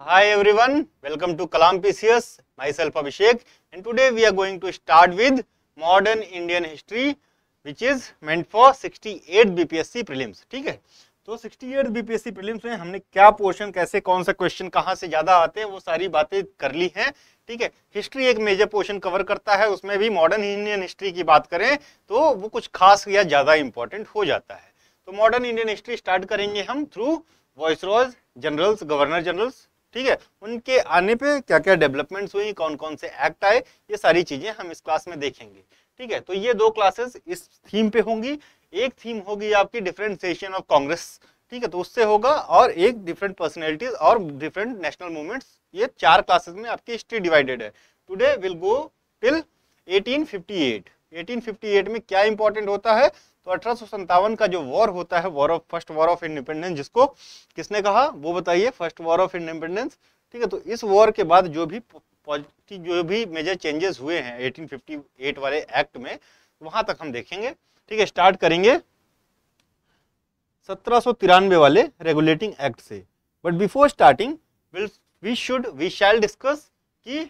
Hi everyone, welcome to Kalam PCS. Myself Abhishek, and today we are going to start with modern Indian history, which is meant for 68 BPSC prelims. ठीक है, तो 68 BPSC prelims में हमने क्या portion, कैसे, कौन सा question कहाँ से ज्यादा आते हैं, वो सारी बातें कर ली हैं. ठीक है, हिस्ट्री एक मेजर पोर्शन कवर करता है, उसमें भी मॉडर्न इंडियन हिस्ट्री की बात करें तो वो कुछ खास या ज्यादा इंपॉर्टेंट हो जाता है. तो मॉडर्न इंडियन हिस्ट्री स्टार्ट करेंगे हम थ्रू वॉइसरॉयज, जनरल्स, गवर्नर जनरल्स. ठीक है, उनके आने पे क्या क्या डेवलपमेंट्स हुई, कौन कौन से एक्ट आए, ये सारी चीजें हम इस क्लास में देखेंगे. ठीक है, तो ये दो क्लासेस इस थीम पे होंगी. एक थीम होगी आपकी डिफरेंशिएशन ऑफ कांग्रेस. ठीक है, तो उससे होगा, और एक डिफरेंट पर्सनैलिटीज और डिफरेंट नेशनल मूवमेंट्स. ये चार क्लासेस में आपकी हिस्ट्री डिवाइडेड है. Today will go till 1858. 1858 में क्या इंपॉर्टेंट होता है, तो 1857 का जो वॉर होता है, फर्स्ट वॉर ऑफ इंडिपेंडेंस, जिसको किसने कहा वो बताइए, फर्स्ट वॉर ऑफ इंडिपेंडेंस. ठीक है, तो इस वॉर के बाद जो भी मेजर चेंजेस हुए हैं 1858 वाले एक्ट में, वहां तक हम देखेंगे. ठीक है, स्टार्ट करेंगे 1793 वाले रेगुलेटिंग एक्ट से. But before starting we shall discuss कि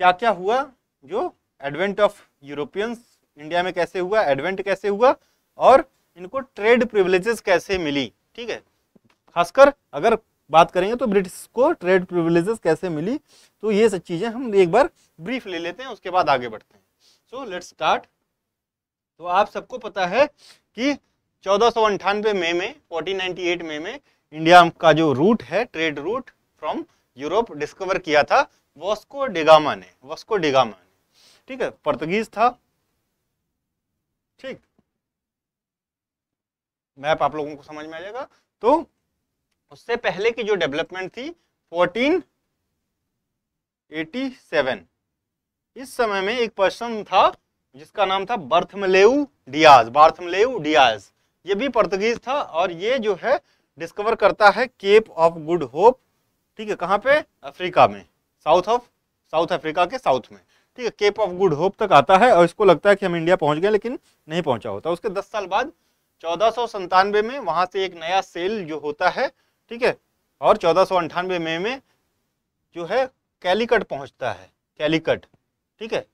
क्या क्या हुआ, जो एडवेंट ऑफ यूरोपियंस इंडिया में कैसे हुआ, एडवेंट कैसे हुआ, और इनको ट्रेड प्रिविलेजेस कैसे मिली. ठीक है, खासकर अगर बात करेंगे तो ब्रिटिश को ट्रेड प्रिविलेजेस कैसे मिली, तो ये सब चीजें हम एक बार ब्रीफ ले लेते हैं, उसके बाद आगे बढ़ते हैं. So let's start. तो आप सबको पता है कि 1498 मई में, 1498 मई में इंडिया का जो रूट है, trade route from Europe, discover किया था वास्को डिगामा ने. ठीक है, पोर्तुगीज था. ठीक, मैप आप लोगों को समझ में आ जाएगा. तो उससे पहले की जो डेवलपमेंट थी 1487, इस समय में एक पर्सन था जिसका नाम था बार्थोलोमेउ डियाज. ये भी पोर्तुगीज था, और ये जो है डिस्कवर करता है केप ऑफ गुड होप. ठीक है, कहाँ पे, अफ्रीका में, साउथ अफ्रीका के साउथ में. ठीक है, केप ऑफ गुड होप तक आता है, और इसको लगता है कि हम इंडिया पहुंच गए, लेकिन नहीं पहुंचा होता. उसके 10 साल बाद 1497 में वहां से एक नया सेल जो होता है. ठीक है, और 1498 में जो है कैलीकट पहुंचता है. कैलीकट, ठीक है,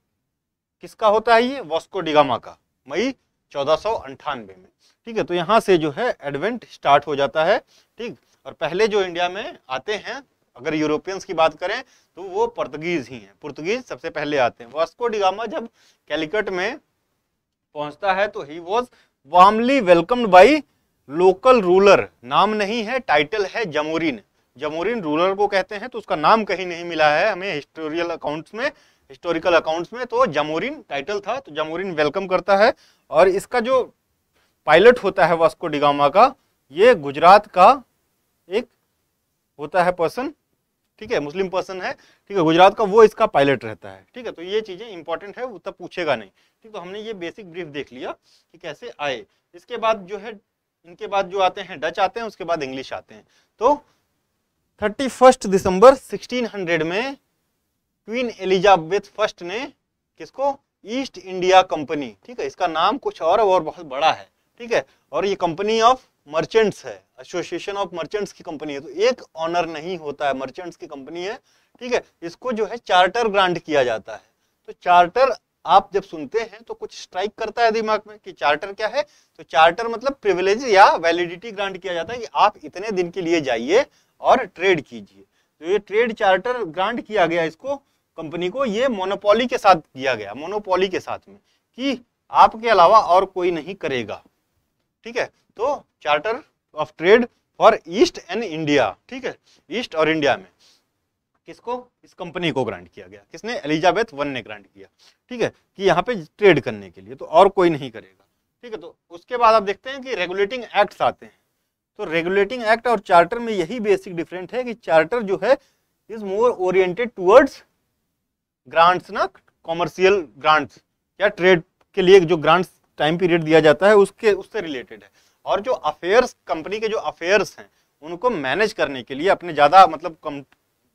किसका होता है ये, वास्को डिगामा का, मई 1498 में. ठीक है, तो यहां से जो है एडवेंट स्टार्ट हो जाता है. ठीक, और पहले जो इंडिया में आते हैं, अगर यूरोपियंस की बात करें तो वो पोर्तुगीज ही हैं. पोर्तुगीज सबसे पहले आते हैं. वास्को डिगामा जब कैलीकट में पहुंचता है तो he was warmly welcomed by local ruler. नाम नहीं है, टाइटल है जमोरिन. जमोरिन रूलर को कहते हैं, तो उसका नाम कहीं नहीं मिला है हमें हिस्टोरिकल अकाउंट्स में. तो जमोरिन टाइटल था, तो जमोरिन वेलकम करता है. और इसका जो पायलट होता है वास्को डिगामा का, ये गुजरात का एक होता है पर्सन. ठीक है, मुस्लिम पर्सन है. ठीक है, गुजरात का, वो इसका पायलट रहता है. ठीक है, तो ये चीजें इंपॉर्टेंट है, वो तब पूछेगा नहीं. ठीक, तो हमने ये बेसिक ब्रीफ देख लिया कि कैसे आए. इसके बाद जो है, इनके बाद जो आते हैं डच आते हैं, उसके बाद इंग्लिश आते हैं. तो 31 दिसंबर 1600 में क्वीन एलिजाबेथ फर्स्ट ने किसको, ईस्ट इंडिया कंपनी. ठीक है, इसका नाम कुछ और बहुत बड़ा है. ठीक है, और ये कंपनी ऑफ मर्चेंट्स है, एसोसिएशन ऑफ मर्चेंट्स की कंपनी है. तो एक ऑनर नहीं होता है, मर्चेंट्स की कंपनी है. ठीक है, इसको जो है चार्टर ग्रांट किया जाता है. तो चार्टर आप जब सुनते हैं तो कुछ स्ट्राइक करता है दिमाग में कि चार्टर क्या है. तो चार्टर मतलब प्रिविलेज या वैलिडिटी ग्रांट किया जाता है कि आप इतने दिन के लिए जाइए और ट्रेड कीजिए. तो ये ट्रेड चार्टर ग्रांट किया गया इसको, कंपनी को. ये मोनोपोली के साथ किया गया, मोनोपोली के साथ में, कि आपके अलावा और कोई नहीं करेगा. ठीक है, तो charter of trade for east and India. ठीक है, ईस्ट और इंडिया में किसको, इस कंपनी को ग्रांट किया गया. किसने, एलिजाबेथ वन ने ग्रांट किया. ठीक है, कि यहाँ पे ट्रेड करने के लिए, तो और कोई नहीं करेगा. ठीक है, तो उसके बाद आप देखते हैं कि रेगुलेटिंग एक्ट्स आते हैं. तो रेगुलेटिंग एक्ट और चार्टर में यही बेसिक डिफरेंट है कि चार्टर जो है is more oriented towards grants, ना कॉमर्शियल ग्रांट्स, या ट्रेड के लिए जो ग्रांट्स टाइम पीरियड दिया जाता है उससे रिलेटेड है. और जो अफेयर्स, कंपनी के जो अफेयर्स हैं, उनको मैनेज करने के लिए, अपने ज्यादा मतलब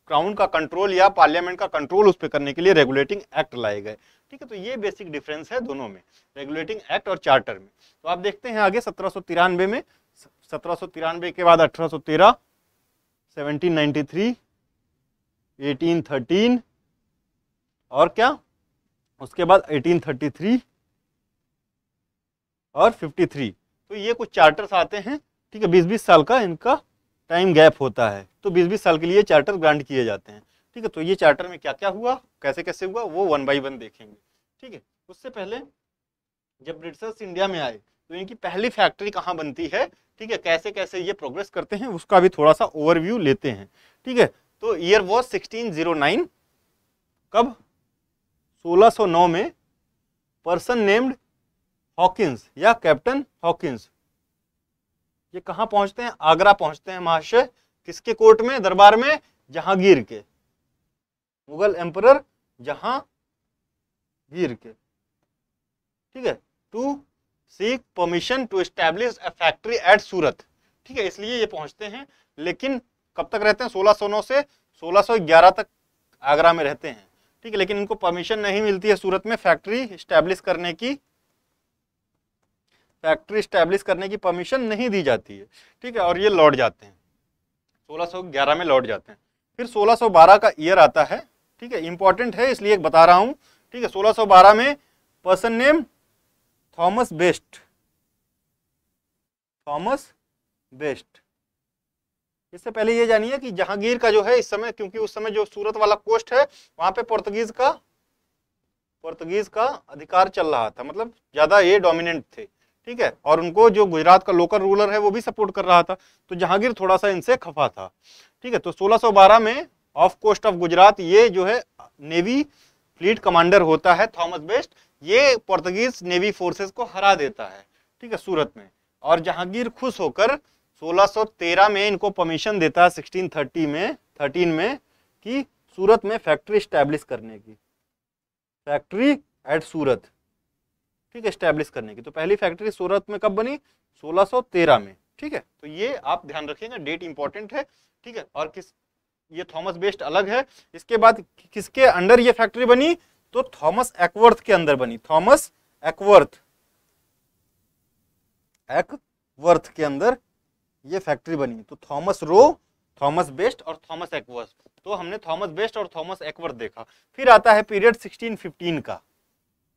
क्राउन का कंट्रोल या पार्लियामेंट का कंट्रोल उस पर करने के लिए रेगुलेटिंग एक्ट लाए गए. ठीक है, तो ये बेसिक डिफरेंस है दोनों में, रेगुलेटिंग एक्ट और चार्टर में. तो आप देखते हैं आगे 1793 में, 1793 के बाद 1813, 1793, 1813 और क्या, उसके बाद 1833 और 53। तो ये कुछ चार्टर्स आते हैं, ठीक है, 20-20 साल का इनका टाइम गैप होता है, तो 20-20 साल के लिए चार्टर ग्रांट किए जाते हैं, ठीक है। तो ये चार्टर में क्या क्या हुआ, कैसे कैसे हुआ, वो 1 बाय 1 देखेंगे, ठीक है। उससे पहले जब ब्रिटिशर्स इंडिया में आए तो इनकी पहली फैक्ट्री कहाँ बनती है, ठीक है, कैसे कैसे ये प्रोग्रेस करते हैं, उसका भी थोड़ा सा ओवरव्यू लेते हैं, ठीक है। तो ईयर वॉज 1609, कब, 1609 में पर्सन नेम्ड हॉकिंस या कैप्टन हॉकिंस, ये कहाँ पहुंचते हैं, आगरा पहुंचते हैं महाशय, किसके कोर्ट में, दरबार में, जहांगीर के, मुगल एम्परर जहांगीर के, ठीक है, to seek permission to establish a factory at Surat, ठीक है, इसलिए ये पहुंचते हैं। लेकिन कब तक रहते हैं, 1609 से 1611 तक आगरा में रहते हैं, ठीक है, लेकिन इनको परमिशन नहीं मिलती है सूरत में फैक्ट्री एस्टैब्लिश करने की, फैक्ट्री एस्टैब्लिश करने की परमिशन नहीं दी जाती है, ठीक है, और ये लौट जाते हैं, 1611 में लौट जाते हैं। फिर 1612 का ईयर आता है, ठीक है, इंपॉर्टेंट है इसलिए बता रहा हूं, ठीक है। 1612 में person name Thomas best, Thomas best. इससे पहले ये जानिए कि जहांगीर का जो है इस समय, क्योंकि उस समय जो सूरत वाला कोस्ट है वहां पे पोर्तुगीज का अधिकार चल रहा था, मतलब ज्यादा ये डोमिनेंट थे, ठीक है, और उनको जो गुजरात का लोकल रूलर है वो भी सपोर्ट कर रहा था, तो जहांगीर थोड़ा सा इनसे खफा था, ठीक है। तो 1612 में ऑफ कोस्ट ऑफ गुजरात ये जो है नेवी फ्लीट कमांडर होता है थॉमस बेस्ट, ये पोर्तुगीज नेवी फोर्सेस को हरा देता है, ठीक है, सूरत में। और जहांगीर खुश होकर 1613 में इनको परमिशन देता है 13 में कि सूरत में फैक्ट्री स्टैब्लिश करने की, फैक्ट्री एट सूरत, ठीक है, स्टैब्लिश करने की। तो पहली फैक्ट्री सूरत में कब बनी, 1613 में, ठीक है। तो ये आप ध्यान रखिएगा, डेट इंपॉर्टेंट है, ठीक है। और ये थॉमस बेस्ट अलग है। इसके बाद किसके अंडर ये फैक्ट्री बनी, तो थॉमस एक्वर्थ के अंदर बनी, थॉमस एक्वर्थ के अंदर ये फैक्ट्री बनी। तो थॉमस रो, थॉमस बेस्ट और थॉमस एक्वर्थ, तो हमने थॉमस बेस्ट और थॉमस एक्वर्थ देखा। फिर आता है पीरियड 1615 का,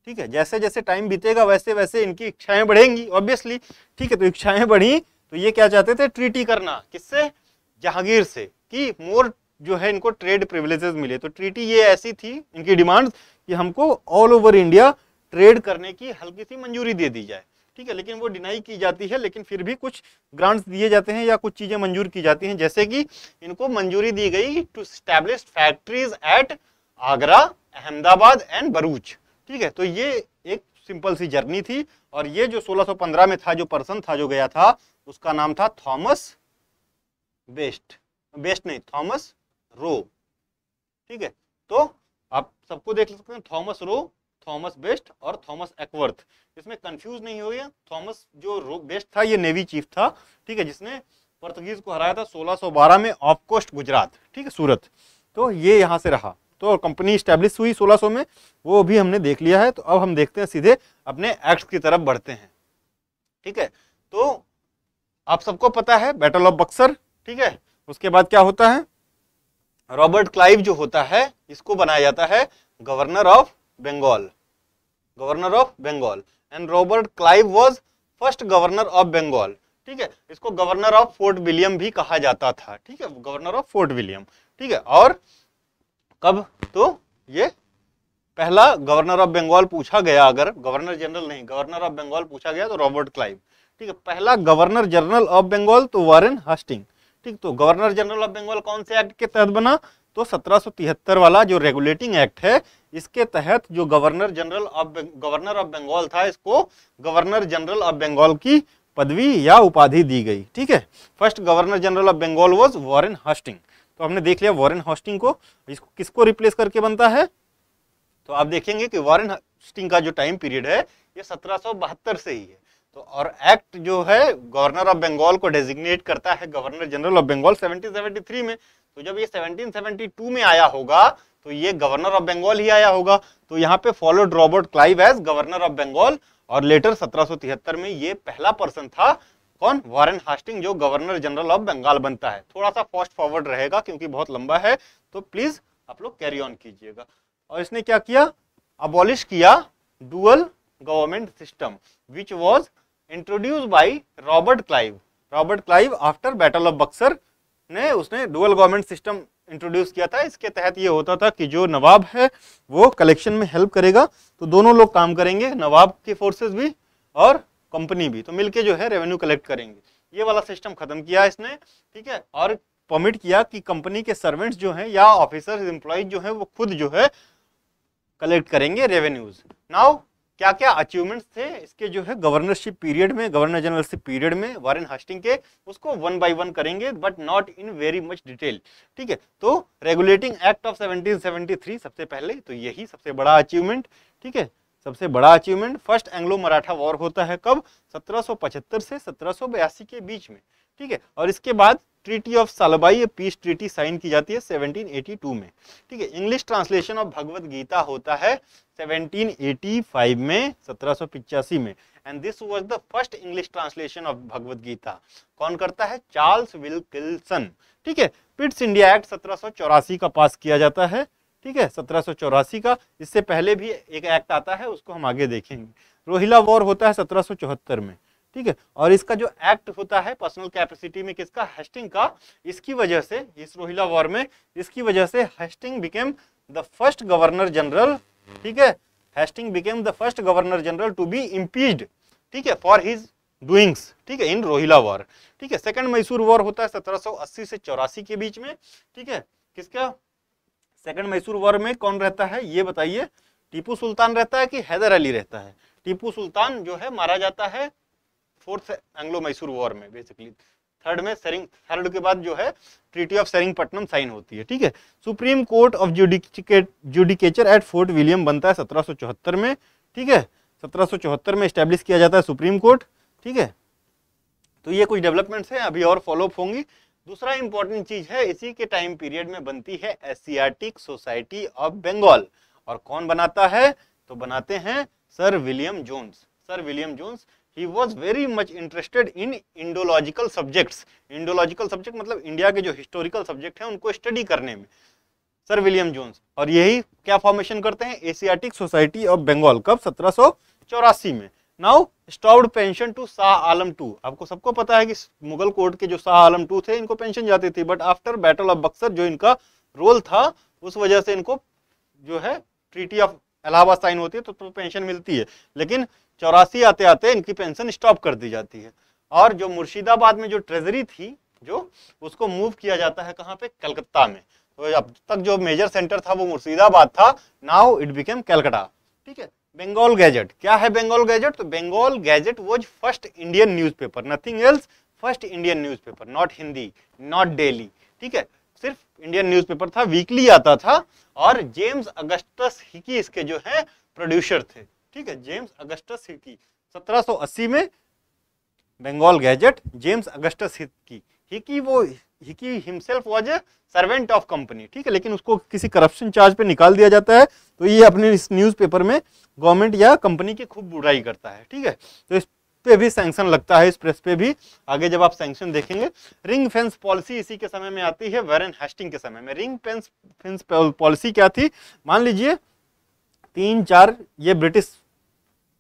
ठीक है, जैसे जैसे टाइम बीतेगा वैसे वैसे इनकी इच्छाएं बढ़ेंगी ऑब्वियसली, ठीक है। तो इच्छाएं बढ़ी तो ये क्या चाहते थे, ट्रीटी करना, किससे, जहांगीर से, कि मोर जो है इनको ट्रेड प्रिविलेजेस मिले। तो ट्रीटी ये ऐसी थी इनकी डिमांड कि हमको ऑल ओवर इंडिया ट्रेड करने की हल्की सी मंजूरी दे दी जाए, ठीक है। लेकिन वो डिनाई की जाती है, लेकिन फिर भी कुछ ग्रांट्स दिए जाते हैं या कुछ चीजें मंजूर की जाती हैं, जैसे कि इनको मंजूरी दी गई to establish factories at Agra, Ahmedabad and Bharuch, ठीक है। तो ये एक सिंपल सी जर्नी थी। और ये जो 1615 में था, जो पर्सन था जो गया था, उसका नाम था थॉमस बेस्ट नहीं, थॉमस रो, ठीक है। तो आप सबको देख सकते हैं, थॉमस रो, थॉमस बेस्ट और थॉमस एक्वर्थ, इसमें कंफ्यूज नहीं हो गया। थॉमस जो रो बेस्ट था ये नेवी चीफ था, ठीक है, जिसने पोर्तुगीज को हराया था 1612 में ऑफ कोस्ट गुजरात, ठीक है, सूरत। तो ये यहाँ से रहा, तो कंपनी स्टैब्लिश हुई 1600 में, वो भी हमने देख लिया है। तो अब हम देखते हैं सीधे अपने एक्ट की तरफ बढ़ते हैं, ठीक है। तो आप सबको पता है बैटल ऑफ बक्सर, ठीक है। उसके बाद क्या होता है, रॉबर्ट क्लाइव जो होता है इसको बनाया जाता है governor of Bengal, and Robert Clive was first governor of Bengal, ठीक है। इसको गवर्नर ऑफ फोर्ट विलियम भी कहा जाता था, ठीक है, गवर्नर ऑफ फोर्ट विलियम, ठीक है। और कब, तो ये पहला गवर्नर ऑफ बंगाल पूछा गया, अगर गवर्नर जनरल नहीं, गवर्नर ऑफ बंगाल पूछा गया तो रॉबर्ट क्लाइव, ठीक है। पहला गवर्नर जनरल ऑफ बंगाल तो वॉरेन हास्टिंग, ठीक। तो गवर्नर जनरल ऑफ बंगाल कौन से एक्ट के तहत बना, तो 1773 वाला जो रेगुलेटिंग एक्ट है, इसके तहत जो गवर्नर ऑफ बंगाल था, इसको गवर्नर जनरल ऑफ बंगाल की पदवी या उपाधि दी गई, ठीक है। First governor general of Bengal was Warren Hasting. तो हमने देख लिया वॉरेन हास्टिंग को, इसको किसको रिप्लेस करके बनता है, तो आप देखेंगे कि वॉरेन हास्टिंग का जो टाइम पीरियड है ये 1772 से ही है। तो और एक्ट जो है गवर्नर ऑफ बंगाल को डेजिग्नेट करता है गवर्नर जनरल ऑफ बंगाल 1773 में। तो जब ये 1772 में आया होगा तो ये गवर्नर ऑफ बंगाल ही आया होगा। तो यहाँ पे followed Robert Clive as governor of Bengal, और लेटर 1773 में ये पहला पर्सन था, कौन, वॉरेन हास्टिंग, जो गवर्नर जनरल ऑफ बंगाल बनता है। थोड़ा सा फास्ट फॉरवर्ड रहेगा क्योंकि बहुत लंबा है, तो प्लीज आप लोग कैरी ऑन कीजिएगा। और इसने क्या किया, अबॉलिश किया dual government system which was introduced by Robert Clive. Robert Clive after battle of Buxar ने उसने डुअल गवर्नमेंट सिस्टम इंट्रोड्यूस किया था। इसके तहत ये होता था कि जो नवाब है वो कलेक्शन में हेल्प करेगा, तो दोनों लोग काम करेंगे, नवाब के फोर्सेस भी और कंपनी भी, तो मिलके जो है रेवेन्यू कलेक्ट करेंगे। ये वाला सिस्टम खत्म किया इसने, ठीक है, और परमिट किया कि कंपनी के सर्वेंट्स जो हैं या ऑफिसर्स एम्प्लॉइज जो हैं वो खुद जो है कलेक्ट करेंगे रेवेन्यूज। नाउ क्या क्या अचीवमेंट्स थे इसके जो है गवर्नरशिप पीरियड में, गवर्नर जनरलशिप पीरियड में वारेन हास्टिंग के, उसको वन बाय वन करेंगे but not in very much detail, ठीक है। तो रेगुलेटिंग एक्ट ऑफ 1773 सबसे पहले, तो यही सबसे बड़ा अचीवमेंट, ठीक है, सबसे बड़ा achievement. First Anglo Maratha war होता है कब, 1775 से 1782 के बीच में, ठीक है। और इसके बाद treaty of Salbai peace treaty sign की जाती है 1782 में, ठीक है। English translation of Bhagavad Gita होता है 1785 में, 1785 में, and this was the first English translation of Bhagavad Gita. कौन करता है, चार्ल्स विल्किंसन, ठीक है। पिट्स इंडिया एक्ट 1784 का पास किया जाता है, ठीक है, 1784 का। इससे पहले भी एक एक्ट आता है, उसको हम आगे देखेंगे। रोहिला वॉर होता है 1774 में, ठीक है। और इसका जो एक्ट होता है पर्सनल कैपेसिटी में किसका, हेस्टिंग का, इसकी वजह से, इस रोहिला वॉर में इसकी वजह से Hasting became the first governor general, ठीक है, Hasting became the first governor general to be impeached, ठीक है, फॉर हिज डूइंग्स, ठीक है, इन रोहिला वॉर, ठीक है। सेकंड मैसूर वॉर होता है 1780 से 84 के बीच में, ठीक है। किसका सेकंड मैसूर वॉर में कौन रहता है ये बताइए, टीपू सुल्तान रहता है कि हैदर अली रहता है? टीपू सुल्तान जो है मारा जाता है फोर्थ एंग्लो मैसूर वॉर में, बेसिकली थर्ड के बाद जो है ट्रीटी ऑफ सेरिंगपट्टनम साइन होती है, ठीक है। Supreme court of judicature at Fort William बनता है 1774 में, ठीक है, 1774 में एस्टेब्लिश किया जाता है सुप्रीम कोर्ट, ठीक है। तो ये कुछ डेवलपमेंट्स हैं, अभी और फॉलोअप होंगी। दूसरा इंपॉर्टेंट चीज है, इसी के टाइम पीरियड में बनती है एशियाटिक सोसाइटी ऑफ बंगाल, और कौन बनाता है, तो बनाते हैं sir William Jones. Sir William Jones, he was very much interested in Indological subjects। Indological subject मतलब इंडिया के जो हिस्टोरिकल सब्जेक्ट हैं उनको स्टडी करने में सर विलियम जोन्स, और यही क्या फॉर्मेशन करते हैं, एशियाटिक सोसाइटी ऑफ बंगाल, कब, 1784 में। Now stopped pension to Shah Alam II। आपको सबको पता है कि मुगल कोर्ट के जो शाह आलम II थे इनको पेंशन जाती थी, but after battle of Buxar जो इनका रोल था उस वजह से इनको जो है ट्रीटी ऑफ इलाहाबाद साइन होती है तो पेंशन मिलती है, लेकिन 84 आते आते इनकी पेंशन स्टॉप कर दी जाती है। और जो मुर्शिदाबाद में जो ट्रेजरी थी जो, उसको मूव किया जाता है कहाँ पे, कलकत्ता में। तो अब तक जो मेजर सेंटर था वो मुर्शिदाबाद था, नाउ इट बिकेम कलकत्ता, ठीक है। बंगाल गैजेट, क्या है बंगाल गैजेट, तो Bengal Gazette was first Indian newspaper, nothing else, first Indian newspaper, not Hindi, not daily, ठीक है, सिर्फ इंडियन न्यूज़पेपर था, वीकली आता था, और जेम्स अगस्टस हिकी इसके जो है प्रोड्यूसर थे, ठीक है, जेम्स अगस्टस हिकी। 1780 में Bengal Gazette, James Augustus Hicky. Hicky himself was a servant of company, ठीक है, लेकिन उसको किसी करप्शन चार्ज पे निकाल दिया जाता है, तो ये अपने इस न्यूज़पेपर में गवर्नमेंट या कंपनी की खूब बुराई करता है, ठीक है। तो इस पे भी सैंक्शन लगता है, इस प्रेस पे भी, आगे जब आप सैंक्शन देखेंगे। रिंग फेंस पॉलिसी इसी के समय में आती है, वारेन हेस्टिंग के समय में। रिंग फेंस पॉलिसी क्या थी, मान लीजिए 3-4 ये ब्रिटिश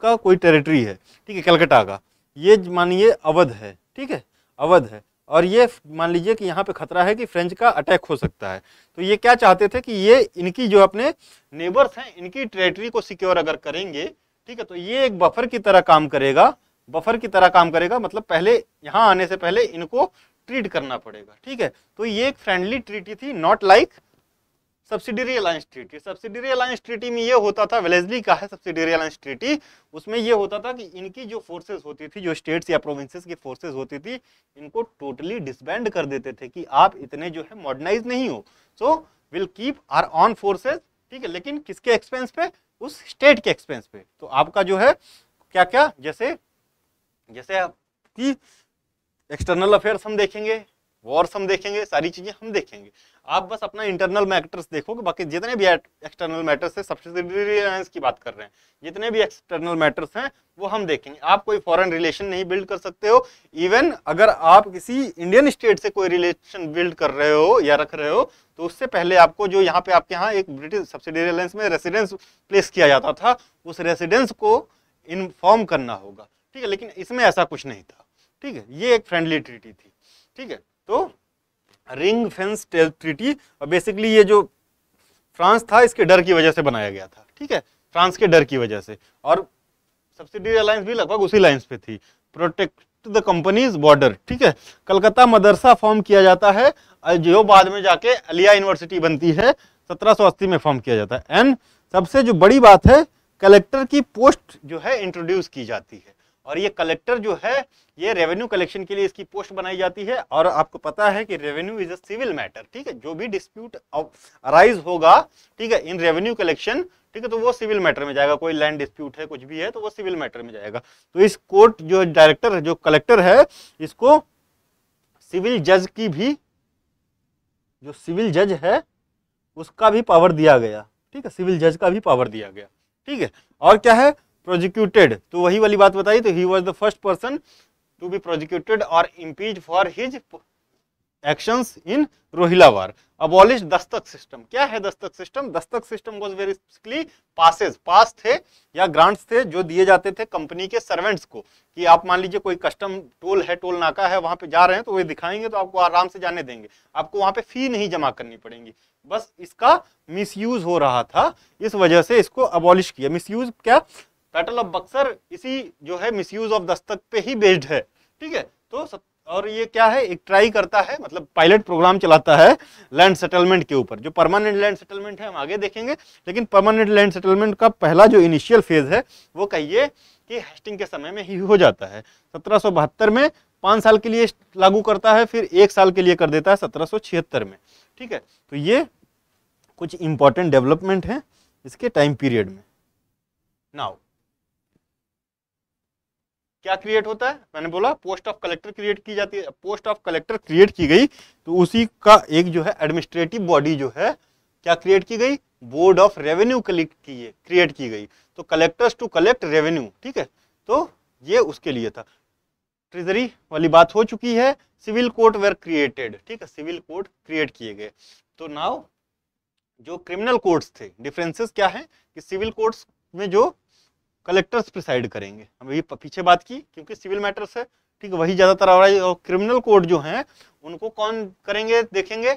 का कोई टेरिटरी है, ठीक है, कलकत्ता का, ये मानिए अवध है, ठीक है, अवध है, और ये मान लीजिए कि यहाँ पे खतरा है कि फ्रेंच का अटैक हो सकता है, तो ये क्या चाहते थे कि ये इनकी जो अपने नेबर्स हैं इनकी टेरिटरी को सिक्योर अगर करेंगे, ठीक है, तो ये एक बफर की तरह काम करेगा, बफर की तरह काम करेगा, मतलब पहले यहाँ आने से पहले इनको ट्रीट करना पड़ेगा, ठीक है। तो ये एक फ्रेंडली ट्रीटी थी, not like subsidiary alliance treaty. Subsidiary alliance treaty में ये होता था, वेलेस्ली का है सब्सिडियरी अलायंस ट्रीटी, उसमें ये होता था कि इनकी जो फोर्सेस होती थी, जो स्टेट्स या प्रोविंसेस की फोर्सेस होती थी, इनको टोटली डिसबैंड कर देते थे कि आप इतने जो है मॉडर्नाइज नहीं हो, so will keep our own forces, ठीक है, लेकिन किसके एक्सपेंस पे, उस स्टेट के एक्सपेंस पे। तो आपका जो है क्या क्या, जैसे जैसे आपकी एक्सटर्नल अफेयर्स हम देखेंगे, वॉर्स हम देखेंगे, सारी चीजें हम देखेंगे। आप बस अपना इंटरनल मैटर्स देखोगे, बाकी जितने भी एक्सटर्नल मैटर्स है, सब्सिडियरी अलायंस की बात कर रहे हैं, जितने भी एक्सटर्नल मैटर्स हैं वो हम देखेंगे। आप कोई फॉरेन रिलेशन नहीं बिल्ड कर सकते हो। इवन अगर आप किसी इंडियन स्टेट से कोई रिलेशन बिल्ड कर रहे हो या रख रहे हो, तो उससे पहले आपको जो यहाँ पे आपके यहाँ एक ब्रिटिश सब्सिडियरी अलायंस में रेसिडेंस प्लेस किया जाता था, उस रेसिडेंस को इन्फॉर्म करना होगा, ठीक है। लेकिन इसमें ऐसा कुछ नहीं था, ठीक है। ये एक फ्रेंडली ट्रीटी थी, ठीक है। तो रिंग फेंस ट्रीटी, और बेसिकली ये जो फ्रांस था इसके डर की वजह से बनाया गया था, ठीक है, फ्रांस के डर की वजह से। और सब्सिडियरी अलायंस भी लगभग उसी लाइंस पे थी, प्रोटेक्ट द कंपनीज बॉर्डर, ठीक है। कलकत्ता मदरसा फॉर्म किया जाता है, जो बाद में जाके अलिया यूनिवर्सिटी बनती है, 1780 में फॉर्म किया जाता है। एंड सबसे जो बड़ी बात है, कलेक्टर की पोस्ट जो है इंट्रोड्यूस की जाती है। और ये कलेक्टर जो है, ये रेवेन्यू कलेक्शन के लिए इसकी पोस्ट बनाई जाती है। और आपको पता है कि revenue is a civil matter, ठीक है। जो भी डिस्प्यूट अराइज होगा, ठीक है, इन रेवेन्यू कलेक्शन, ठीक है, तो वो सिविल मैटर में जाएगा। कोई लैंड डिस्प्यूट है, कुछ भी है, तो वो सिविल मैटर में जाएगा। तो इस कोर्ट जो डायरेक्टर, जो कलेक्टर है, इसको सिविल जज की भी, जो सिविल जज है उसका भी पावर दिया गया, ठीक है, सिविल जज का भी पावर दिया गया, ठीक है। और क्या है, प्रोजिक्यूटेड, तो वही वाली बात बताई, तो he was the first person to be prosecuted और impeached for his actions in Rohilla war. Abolish dastak system. क्या है dastak system? Dastak system was basically passes, pass थे या ग्रांट्स थे जो दिए जाते थे कंपनी के सर्वेंट्स को, कि आप मान लीजिए कोई कस्टम टोल है, टोल नाका है, वहां पे जा रहे हैं, तो वे दिखाएंगे तो आपको आराम से जाने देंगे, आपको वहां पे फी नहीं जमा करनी पड़ेगी। बस इसका मिसयूज हो रहा था, इस वजह से इसको अबॉलिश किया। मिसयूज क्या? बैटल ऑफ बक्सर इसी जो है मिसयूज ऑफ दस्तक पे ही बेस्ड है, ठीक है। तो और ये क्या है, एक ट्राई करता है, मतलब पायलट प्रोग्राम चलाता है लैंड सेटलमेंट के ऊपर। जो परमानेंट लैंड सेटलमेंट है हम आगे देखेंगे, लेकिन परमानेंट लैंड सेटलमेंट का पहला जो इनिशियल फेज है वो कहिए कि हेस्टिंग के समय में ही हो जाता है। 1772 में 5 साल के लिए लागू करता है, फिर 1 साल के लिए कर देता है 1776 में, ठीक है। तो ये कुछ इंपॉर्टेंट डेवलपमेंट है इसके टाइम पीरियड में। नाउ क्या क्रिएट होता है? मैंने बोला पोस्ट ऑफ कलेक्टर क्रिएट की जाती है। पोस्ट ऑफ कलेक्टर क्रिएट की गई तो उसी का एक जो है एडमिनिस्ट्रेटिव बॉडी जो है क्या क्रिएट की गई? बोर्ड ऑफ रेवेन्यू क्रिएट की गई। तो कलेक्टर्स टू कलेक्ट रेवेन्यू, ठीक है, तो ये उसके लिए था। ट्रेजरी वाली बात हो चुकी है। सिविल कोर्ट वेर क्रिएटेड, ठीक है, सिविल कोर्ट क्रिएट किए गए। तो नाउ जो क्रिमिनल कोर्ट्स थे, डिफरेंसेस क्या है कि सिविल कोर्ट्स में जो कलेक्टर्स प्रिसाइड करेंगे, हम ये पीछे बात की, क्योंकि सिविल मैटर्स है, ठीक है, वही ज्यादातर आ रहा है। और क्रिमिनल कोर्ट जो हैं उनको कौन करेंगे, देखेंगे,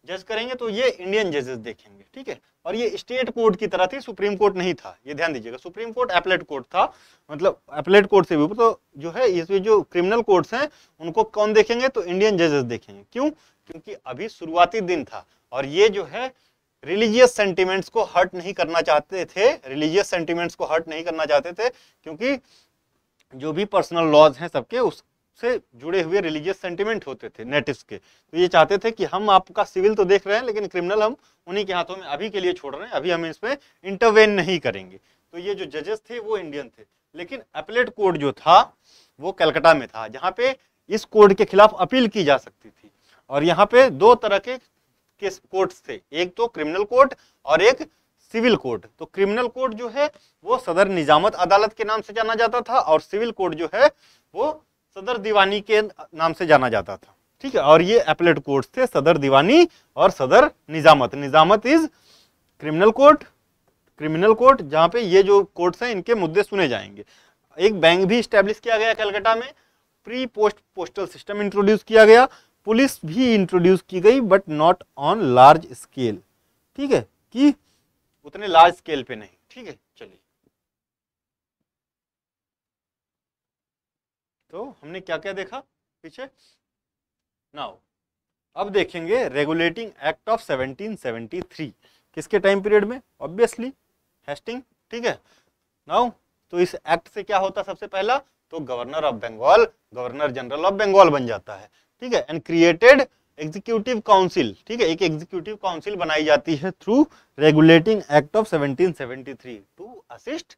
जज करेंगे, तो ये इंडियन जजेस देखेंगे, ठीक है। और ये स्टेट कोर्ट की तरह थी, सुप्रीम कोर्ट नहीं था, ये ध्यान दीजिएगा। सुप्रीम कोर्ट एपलेट कोर्ट था, मतलब एपलेट कोर्ट से भी ऊपर। तो जो है इसमें जो क्रिमिनल कोर्ट्स हैं उनको कौन देखेंगे? तो इंडियन जजेस देखेंगे। क्यों? क्योंकि अभी शुरुआती दिन था और ये जो है रिलीजियस सेंटिमेंट्स को हर्ट नहीं करना चाहते थे, रिलीजियस सेंटिमेंट्स को हर्ट नहीं करना चाहते थे, क्योंकि जो भी पर्सनल लॉज हैं सबके उससे जुड़े हुए रिलीजियस सेंटिमेंट होते थे नेटिव्स के। तो ये चाहते थे कि हम आपका सिविल तो देख रहे हैं, लेकिन क्रिमिनल हम उन्हीं के हाथों में अभी के लिए छोड़ रहे हैं, अभी हम इसमें इंटरवेन नहीं करेंगे। तो ये जो जजेस थे वो इंडियन थे, लेकिन अपीलेट कोर्ट जो था वो कलकत्ता में था, जहाँ पे इस कोर्ट के खिलाफ अपील की जा सकती थी। और यहाँ पे 2 तरह के कोर्ट्स थे, एक तो क्रिमिनल कोर्ट और एक सिविल कोर्ट। तो क्रिमिनल कोर्ट जो है वो सदर निजामत अदालत के नाम से जाना जाता था, और सिविल कोर्ट जो है वो सदर दीवानी के नाम से जाना जाता था, ठीक है। और ये अपीलेट कोर्ट्स थे, सदर दीवानी और Sadar Nizamat. Nizamat is criminal court, criminal court जहाँ पे ये जो कोर्ट्स हैं इनके मुद्दे सुने जाएंगे। एक बैंक भी स्टैब्लिश किया गया कलकत्ता में, प्री पोस्टल सिस्टम इंट्रोड्यूस किया गया, पुलिस भी इंट्रोड्यूस की गई, but not on large scale, ठीक है, कि उतने लार्ज स्केल पे नहीं, ठीक है। चलिए, तो हमने क्या क्या देखा पीछे। नाउ अब देखेंगे रेगुलेटिंग एक्ट ऑफ 1773, किसके टाइम पीरियड में? ऑब्वियसली हेस्टिंग, ठीक है। नाउ तो इस एक्ट से क्या होता? सबसे पहला तो governor of Bengal, governor general of Bengal बन जाता है, ठीक है। एंड क्रिएटेड एग्जीक्यूटिव काउंसिल, ठीक है, एक एग्जीक्यूटिव काउंसिल बनाई जाती है through regulating act of 1773 to assist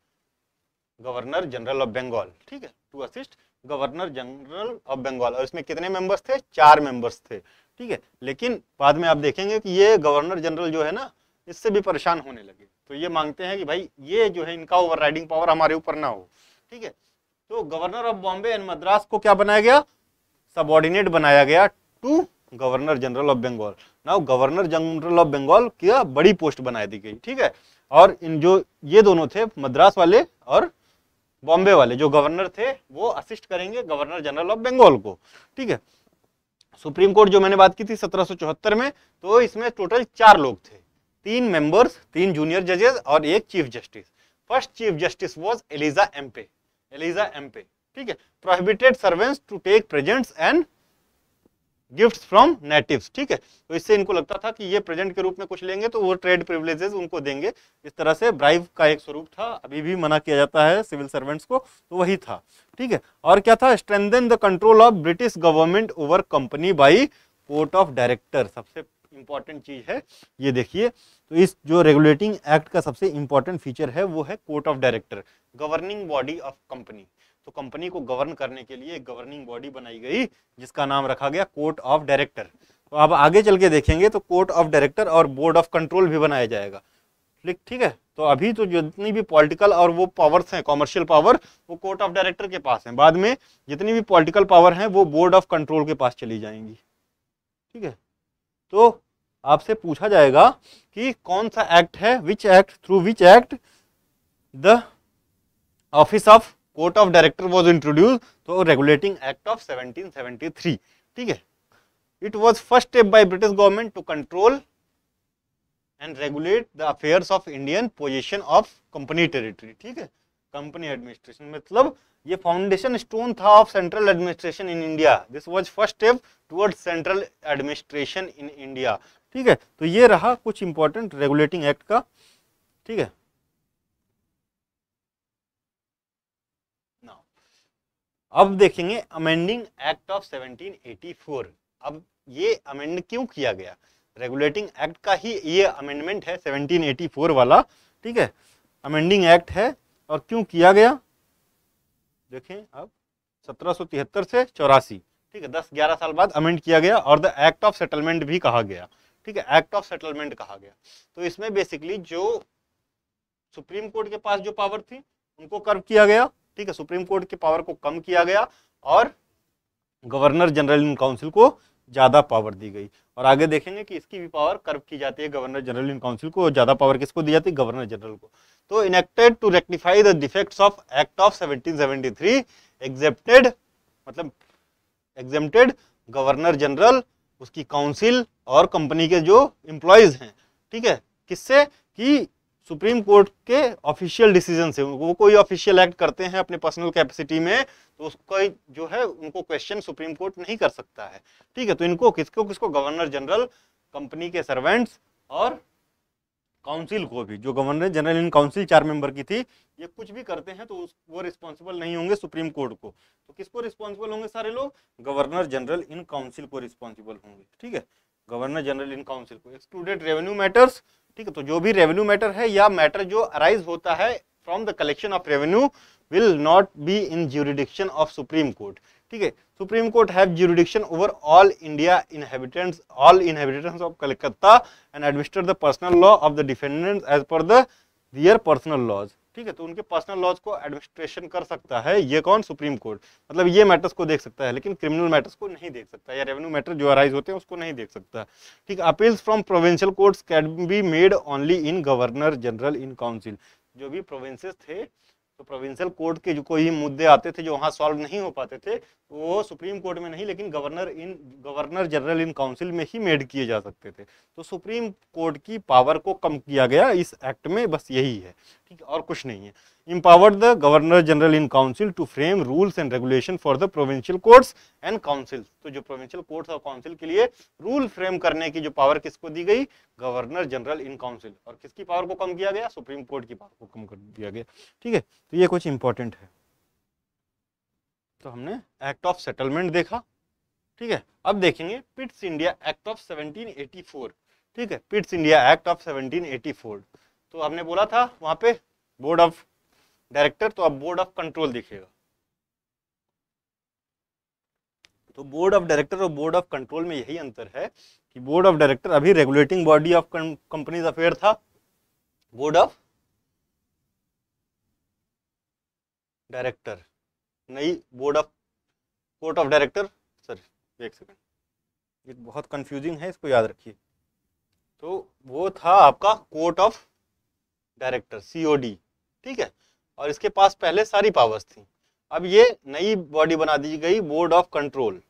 governor general of Bengal, ठीक है, to assist governor general of Bengal, और इसमें कितने मेंबर्स थे? 4 मेंबर्स थे, ठीक है। लेकिन बाद में आप देखेंगे कि ये गवर्नर जनरल जो है ना, इससे भी परेशान होने लगे, तो ये मांगते हैं कि भाई ये जो है इनका ओवरराइडिंग पावर हमारे ऊपर ना हो, ठीक है। तो governor of Bombay and Madras को क्या बनाया गया? सबऑर्डिनेट बनाया गया to governor general of Bengal. Now governor general of Bengal क्या बड़ी पोस्ट बना दी गई, ठीक है। और इन जो ये दोनों थे, मद्रास वाले और बॉम्बे वाले जो गवर्नर थे, वो असिस्ट करेंगे गवर्नर जनरल ऑफ बंगाल को, ठीक है। सुप्रीम कोर्ट जो मैंने बात की थी 1774 में, तो इसमें टोटल 4 लोग थे, 3 मेंबर्स, 3 जूनियर जजेस और 1 chief justice. First chief justice was Elijah Impey, Elijah Impey, ठीक है। Prohibited servants to take presents and gifts from natives, ठीक है। तो इससे इनको लगता था कि ये प्रेजेंट के रूप में कुछ लेंगे तो वो ट्रेड प्रिविलेजेस उनको देंगे, इस तरह से ब्राइब का एक स्वरूप था, अभी भी मना किया जाता है सिविल सर्वेंट्स को, तो वही था, ठीक है। और क्या था? Strengthen the control of British government over accompany by court of director, सबसे इंपॉर्टेंट चीज है ये देखिए। तो इस जो रेगुलेटिंग एक्ट का सबसे इंपॉर्टेंट फीचर है वो है court of director, governing body of company. तो कंपनी को गवर्न करने के लिए एक गवर्निंग बॉडी बनाई गई जिसका नाम रखा गया कोर्ट ऑफ डायरेक्टर। तो अब आगे चल के देखेंगे तो कोर्ट ऑफ डायरेक्टर और बोर्ड ऑफ कंट्रोल भी बनाया जाएगा, ठीक है। तो अभी तो जितनी भी पॉलिटिकल और वो पावर्स हैं, कॉमर्शियल पावर, वो कोर्ट ऑफ डायरेक्टर के पास हैं। बाद में जितनी भी पॉलिटिकल पावर हैं वो बोर्ड ऑफ कंट्रोल के पास चली जाएंगी, ठीक है। तो आपसे पूछा जाएगा कि कौन सा एक्ट है, which act, through which act the office of court of director was introduce, तो रेगुलेटिंग एक्ट ऑफ 1773, ठीक है। It was first step by British government to control and regulate the affairs of Indian position of company territory, ठीक है। Company administration मतलब ये foundation stone था of central administration in India, this was first step towards central administration in India, ठीक है। तो ये रहा कुछ इंपॉर्टेंट रेगुलेटिंग एक्ट का, ठीक है। अब देखेंगे अमेंडिंग एक्ट ऑफ 1784। अब ये अमेंड क्यों किया गया? रेगुलेटिंग एक्ट का ही ये अमेंडमेंट है 1784 वाला, ठीक है। अमेंडिंग एक्ट है और क्यों किया गया देखें। अब 1773 से 84, ठीक है, 10-11 साल बाद अमेंड किया गया और द एक्ट ऑफ सेटलमेंट भी कहा गया, ठीक है, एक्ट ऑफ सेटलमेंट कहा गया। तो इसमें बेसिकली जो सुप्रीम कोर्ट के पास जो पावर थी उनको कर्व किया गया, ठीक है, सुप्रीम कोर्ट की पावर को कम किया गया और गवर्नर जनरल इन काउंसिल को ज्यादा पावर दी गई। और आगे देखेंगे कि इसकी भी पावर कर्व की जाती है, गवर्नर जनरल इन काउंसिल को ज्यादा पावर किसको दी जाती है? गवर्नर जनरल को। तो enacted to rectify the defects of act of 1773, exempted मतलब एग्जेम्प्टेड गवर्नर जनरल, उसकी काउंसिल और कंपनी के जो एम्प्लॉयज हैं, ठीक है, किससे? कि सुप्रीम कोर्ट के ऑफिशियल डिसीजन से, वो कोई ऑफिशियल एक्ट करते हैं अपने पर्सनल कैपेसिटी में, तो उसको जो है उनको क्वेश्चन सुप्रीम कोर्ट नहीं कर सकता है, ठीक है। तो इनको किसको गवर्नर जनरल, कंपनी के सर्वेंट्स और काउंसिल को भी, जो governor general in council 4 member की थी, ये कुछ भी करते हैं तो वो रिस्पॉन्सिबल नहीं होंगे सुप्रीम कोर्ट को। तो किसको रिस्पॉन्सिबल होंगे सारे लोग? गवर्नर जनरल इन काउंसिल को रिस्पॉन्सिबल होंगे, ठीक है, गवर्नर जनरल इन काउंसिल को। एक्सक्लूडेड रेवेन्यू मैटर्स, ठीक है। तो जो भी रेवेन्यू मैटर है या मैटर जो अराइज होता है from the collection of revenue will not be in jurisdiction of supreme court, ठीक है। Supreme court have jurisdiction over all inhabitants of Calcutta and administer the personal law of the defendants as per their personal laws, ठीक है। तो उनके personal laws को administration कर सकता है ये कौन? Supreme court. मतलब ये मैटर्स को देख सकता है लेकिन क्रिमिनल मैटर्स को नहीं देख सकता, या रेवेन्यू मैटर जो अराइज होते हैं उसको नहीं देख सकता, ठीक है। Appeals from provincial courts can be made only in governor general in council. जो भी प्रोविंसेस थे, तो प्रोविंशियल कोर्ट के जो कोई मुद्दे आते थे जो वहां सॉल्व नहीं हो पाते थे, वो सुप्रीम कोर्ट में नहीं लेकिन गवर्नर जनरल इन काउंसिल में ही मेड किए जा सकते थे। तो सुप्रीम कोर्ट की पावर को कम किया गया इस एक्ट में, बस यही है, ठीक है, और कुछ नहीं है। empowered the governor general in council to frame rules and regulation for the provincial courts and councils। तो जो provincial courts और council के लिए रूल फ्रेम करने की जो पावर किसको दी गई? Governor general in council. और किसकी पावर को कम किया गया? सुप्रीम कोर्ट की पावर को कम कर दिया गया, ठीक है। तो ये कुछ इंपॉर्टेंट है। तो हमने एक्ट ऑफ सेटलमेंट देखा, ठीक है। अब देखेंगे पिट्स इंडिया एक्ट ऑफ 1784, ठीक है, पिट्स इंडिया एक्ट ऑफ 1784। तो हमने बोला था वहां पे बोर्ड ऑफ डायरेक्टर, तो अब बोर्ड ऑफ कंट्रोल दिखेगा। तो बोर्ड ऑफ डायरेक्टर और बोर्ड ऑफ कंट्रोल में यही अंतर है कि बोर्ड ऑफ डायरेक्टर अभी regulating body of companies affair था, बोर्ड ऑफ डायरेक्टर नई board of court of director, sir एक सेकंड, ये बहुत कंफ्यूजिंग है, इसको याद रखिए। तो वो था आपका कोर्ट ऑफ डायरेक्टर सीओडी, ठीक है, और इसके पास पहले सारी पावर्स थी। अब ये नई बॉडी बना दी गई बोर्ड ऑफ कंट्रोल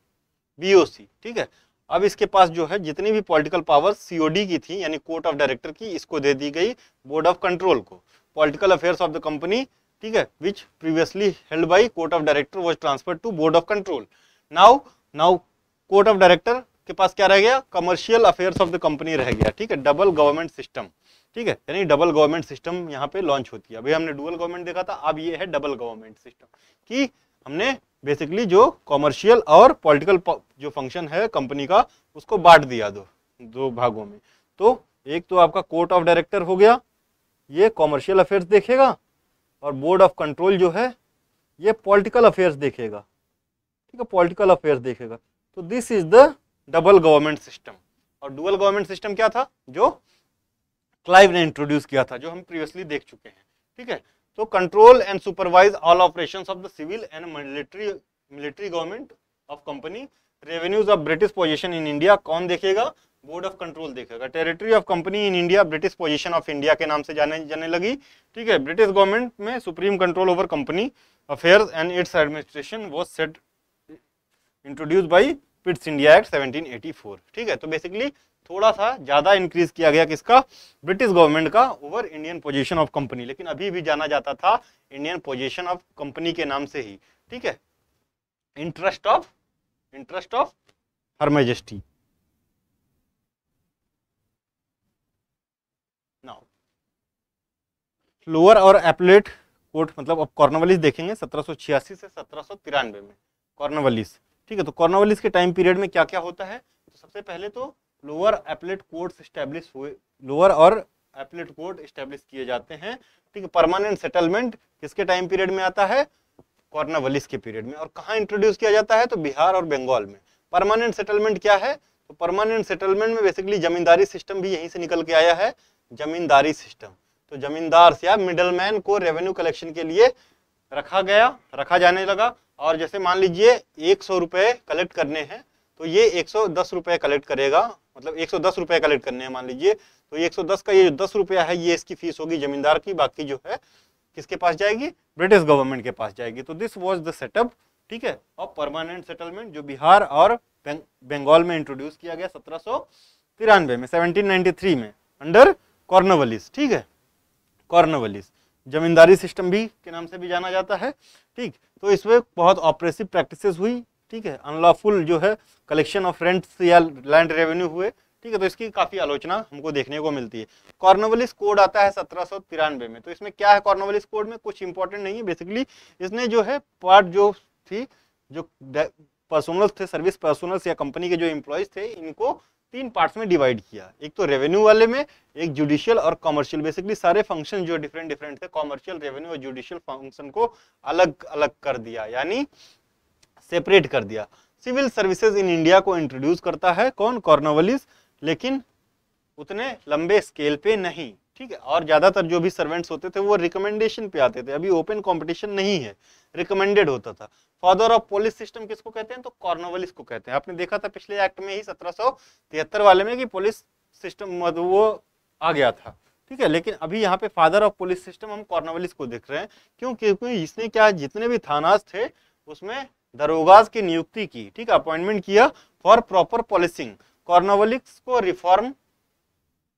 बीओसी, ठीक है। अब इसके पास जो है जितनी भी पॉलिटिकल पावर्स सीओडी की थी यानी कोर्ट ऑफ डायरेक्टर की, इसको दे दी गई बोर्ड ऑफ कंट्रोल को। Political affairs of the company, ठीक है, which previously held by court of director was transferred to board of control. Now court of director के पास क्या रह गया, commercial affairs of the company रह गया, ठीक है, डबल गवर्नमेंट सिस्टम, ठीक है, यानी डबल गवर्नमेंट सिस्टम यहाँ पे लॉन्च होती है। अभी हमने डुअल गवर्नमेंट देखा था, अब ये है डबल गवर्नमेंट सिस्टम कि हमने बेसिकली जो कॉमर्शियल और पॉलिटिकल जो फंक्शन है कंपनी का उसको बांट दिया दो भागों में। तो एक तो आपका कोर्ट ऑफ डायरेक्टर हो गया, ये कॉमर्शियल अफेयर्स देखेगा, और बोर्ड ऑफ कंट्रोल जो है ये पॉलिटिकल अफेयर्स देखेगा, ठीक है, पॉलिटिकल अफेयर्स देखेगा। तो this is the double government system. और डुअल गवर्नमेंट सिस्टम क्या था, जो क्लाइव ने इंट्रोड्यूस किया था, जो हम प्रीवियसली देख चुके हैं, ठीक है। तो control and supervise all operations of the civil and military government of company. Revenues of British position in India कौन देखेगा, बोर्ड ऑफ कंट्रोल देखेगा। Territory of company in India British position of India के नाम से जाने लगी, ठीक है। ब्रिटिश गवर्नमेंट में supreme control over company affairs and its administration was set introduced by Pitt's India act 1784, ठीक है। तो बेसिकली थोड़ा सा ज्यादा इंक्रीज किया गया किसका, ब्रिटिश गवर्नमेंट का over Indian position of company, लेकिन अभी भी जाना जाता था इंडियन पोजीशन ऑफ कंपनी के नाम से ही, ठीक है। Interest of her majesty. Now lower और एपलेट कोर्ट, मतलब अब कॉर्नवालिस देखेंगे 1786 से 1793 में कॉर्नवालिस, ठीक है। तो कॉर्नवालिस के टाइम पीरियड में क्या क्या होता है, तो सबसे पहले तो लोअर एपलेट कोर्ट्स एस्टेब्लिश हुए, लोअर और एपलेट कोर्ट एस्टेब्लिश किए जाते हैं, ठीक है। परमानेंट सेटलमेंट किसके टाइम पीरियड में आता है, कॉर्नवालिस के पीरियड में। और कहाँ इंट्रोड्यूस किया जाता है, तो बिहार और बंगाल में। परमानेंट सेटलमेंट क्या है, तो परमानेंट सेटलमेंट में बेसिकली जमींदारी सिस्टम भी यहीं से निकल के आया है, जमींदारी सिस्टम। तो जमींदार या मिडलमैन को रेवेन्यू कलेक्शन के लिए रखा जाने लगा। और जैसे मान लीजिए 100 रुपए कलेक्ट करने हैं, तो ये 110 रुपए कलेक्ट करेगा, मतलब 110 रुपए कलेक्ट करने हैं मान लीजिए, तो 110 का ये जो 10 रुपया है ये इसकी फीस होगी जमींदार की, बाकी जो है किसके पास जाएगी, ब्रिटिश गवर्नमेंट के पास जाएगी। तो दिस वाज द सेटअप, ठीक है, ऑफ परमानेंट सेटलमेंट, जो बिहार और बंगाल में इंट्रोड्यूस किया गया 1793 में, 1793 में अंडर कॉर्नवालिस, ठीक है। कॉर्नवालिस जमींदारी सिस्टम भी के नाम से भी जाना जाता है, ठीक। तो इसमें बहुत ऑपरेसिव प्रैक्टिसेस हुई, ठीक है। अनलॉफुल जो है कलेक्शन ऑफ रेंट्स या लैंड रेवेन्यू हुए, ठीक है। तो इसकी काफी आलोचना हमको देखने को मिलती है। कॉर्नवालिस कोड आता है 1793 में। तो इसमें क्या है, कॉर्नवालिस कोड में कुछ इंपॉर्टेंट नहीं है, बेसिकली इसने जो है पार्ट जो थी, जो पर्सोनल थे, सर्विस पर्सोनल्स या कंपनी के जो एम्प्लॉयज थे, इनको 3 पार्ट्स में डिवाइड किया। एक तो रेवेन्यू वाले में, एक जुडिशियल और कमर्शियल। बेसिकली सारे फंक्शन जो डिफरेंट थे, कमर्शियल, रेवेन्यू और जुडिशियल फंक्शन को अलग अलग कर दिया, यानी सेपरेट कर दिया। सिविल सर्विसेज इन इंडिया को इंट्रोड्यूस करता है कौन, कॉर्नवालिस, लेकिन उतने लंबे स्केल पे नहीं, ठीक है। और ज्यादातर जो भी सर्वेंट्स होते थे वो रिकमेंडेशन पे आते थे, अभी ओपन कंपटीशन नहीं है, रिकमेंडेड होता था। फादर ऑफ पुलिस सिस्टम किसको कहते हैं, तो कॉर्नवालिस को कहते हैं। आपने देखा था पिछले एक्ट में ही 1773 वाले में कि पुलिस सिस्टम वो आ गया था, ठीक है। लेकिन अभी यहाँ पे फादर ऑफ पुलिस सिस्टम हम कॉर्नवालिस को देख रहे हैं, क्यों, क्योंकि इसने क्या, जितने भी थानास थे उसमें दरोगाज की नियुक्ति की, ठीक है, अपॉइंटमेंट किया फॉर प्रॉपर पॉलिसिंग। कॉर्नवालिस को reform,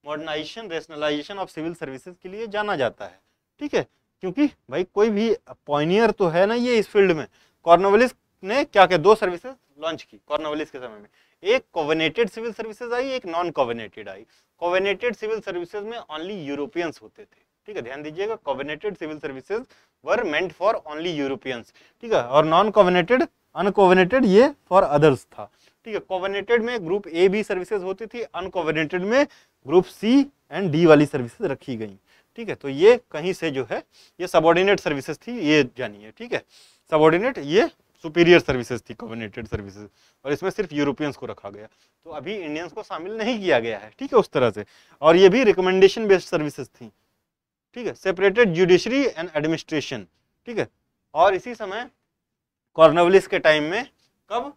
modernisation, rationalisation of civil services के लिए जाना जाता है, ठीक है। क्योंकि भाई कोई भी पॉइनियर तो है ना ये इस फील्ड में। कॉर्नवालिस ने क्या क्या 2 सर्विसेज लॉन्च की कॉर्नवालिस के समय में, एक कोवेनेटेड सिविल सर्विसेज आई, एक नॉन कोवेनेटेड आई। कोवेनेटेड सिविल सर्विसेज में ओनली यूरोपियंस होते थे, ठीक है, ध्यान दीजिएगा। Covenanted civil services were meant for only Europeans, ठीक है। और नॉन कोवेनेटेड, अनकोवेनेटेड ये फॉर अदर्स था, ठीक है। कोवेनेटेड में ग्रुप ए बी सर्विसेज होती थी, अनकोवेनेटेड में ग्रुप सी एंड डी वाली सर्विसेज रखी गई, ठीक है। तो ये कहीं से जो है ये सबऑर्डिनेट सर्विसेज थी, ये जानिए, ठीक है। सबऑर्डिनेट, ये सुपीरियर सर्विसेज थी, कोऑर्डिनेटेड सर्विसेज, और इसमें सिर्फ यूरोपियंस को रखा गया। तो अभी इंडियंस को शामिल नहीं किया गया है, ठीक है, उस तरह से। और ये भी रिकमेंडेशन बेस्ड सर्विसेज थी, ठीक है, सेपरेटेड जुडिशरी एंड एडमिनिस्ट्रेशन, ठीक है। और इसी समय कॉर्नवालिस के टाइम में, कब,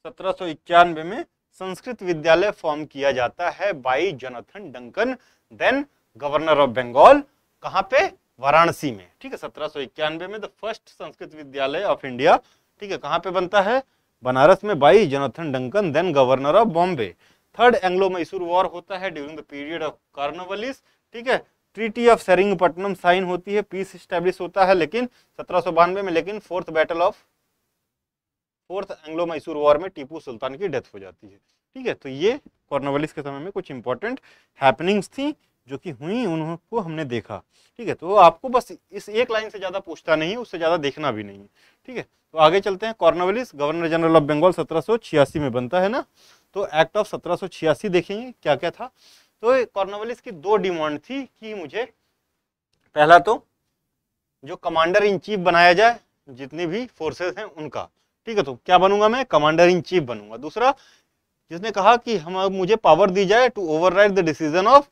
1791 में संस्कृत विद्यालय फॉर्म किया जाता है by Jonathan Duncan, then governor of Bengal, कहां पे, वाराणसी में, ठीक है। 1791 में द फर्स्ट संस्कृत विद्यालय ऑफ इंडिया, ठीक है, कहां पे बनता है, बनारस में, by Jonathan Duncan, then governor of Bombay. Third Anglo Mysore war होता है during the period of Cornwallis, ठीक है। ट्रीटी ऑफ सेरिंगपट्टनम साइन होती है, पीस स्टैब्लिश होता है, लेकिन 1792 में, लेकिन फोर्थ एंग्लो मैसूर वॉर में टीपू सुल्तान की डेथ हो जाती है, ठीक है। तो ये कॉर्नवालिस के समय में कुछ इंपॉर्टेंट हैपनिंग्स थी जो कि हुई, उनको हमने देखा, ठीक है। तो आपको बस इस एक लाइन से ज्यादा पूछता नहीं, उससे ज्यादा देखना भी नहीं, ठीक है। तो आगे चलते हैं। Cornwallis governor general of Bengal 1786 में बनता है ना। तो एक्ट ऑफ 1786 देखेंगे क्या क्या था। तो कॉर्नवालिस की दो डिमांड थी कि मुझे पहला तो जो कमांडर इन चीफ बनाया जाए जितनी भी फोर्सेस हैं उनका, ठीक है। तो क्या बनूंगा मैं, कमांडर इन चीफ बनूंगा। दूसरा, जिसने कहा कि मुझे पावर दी जाए to override the decision of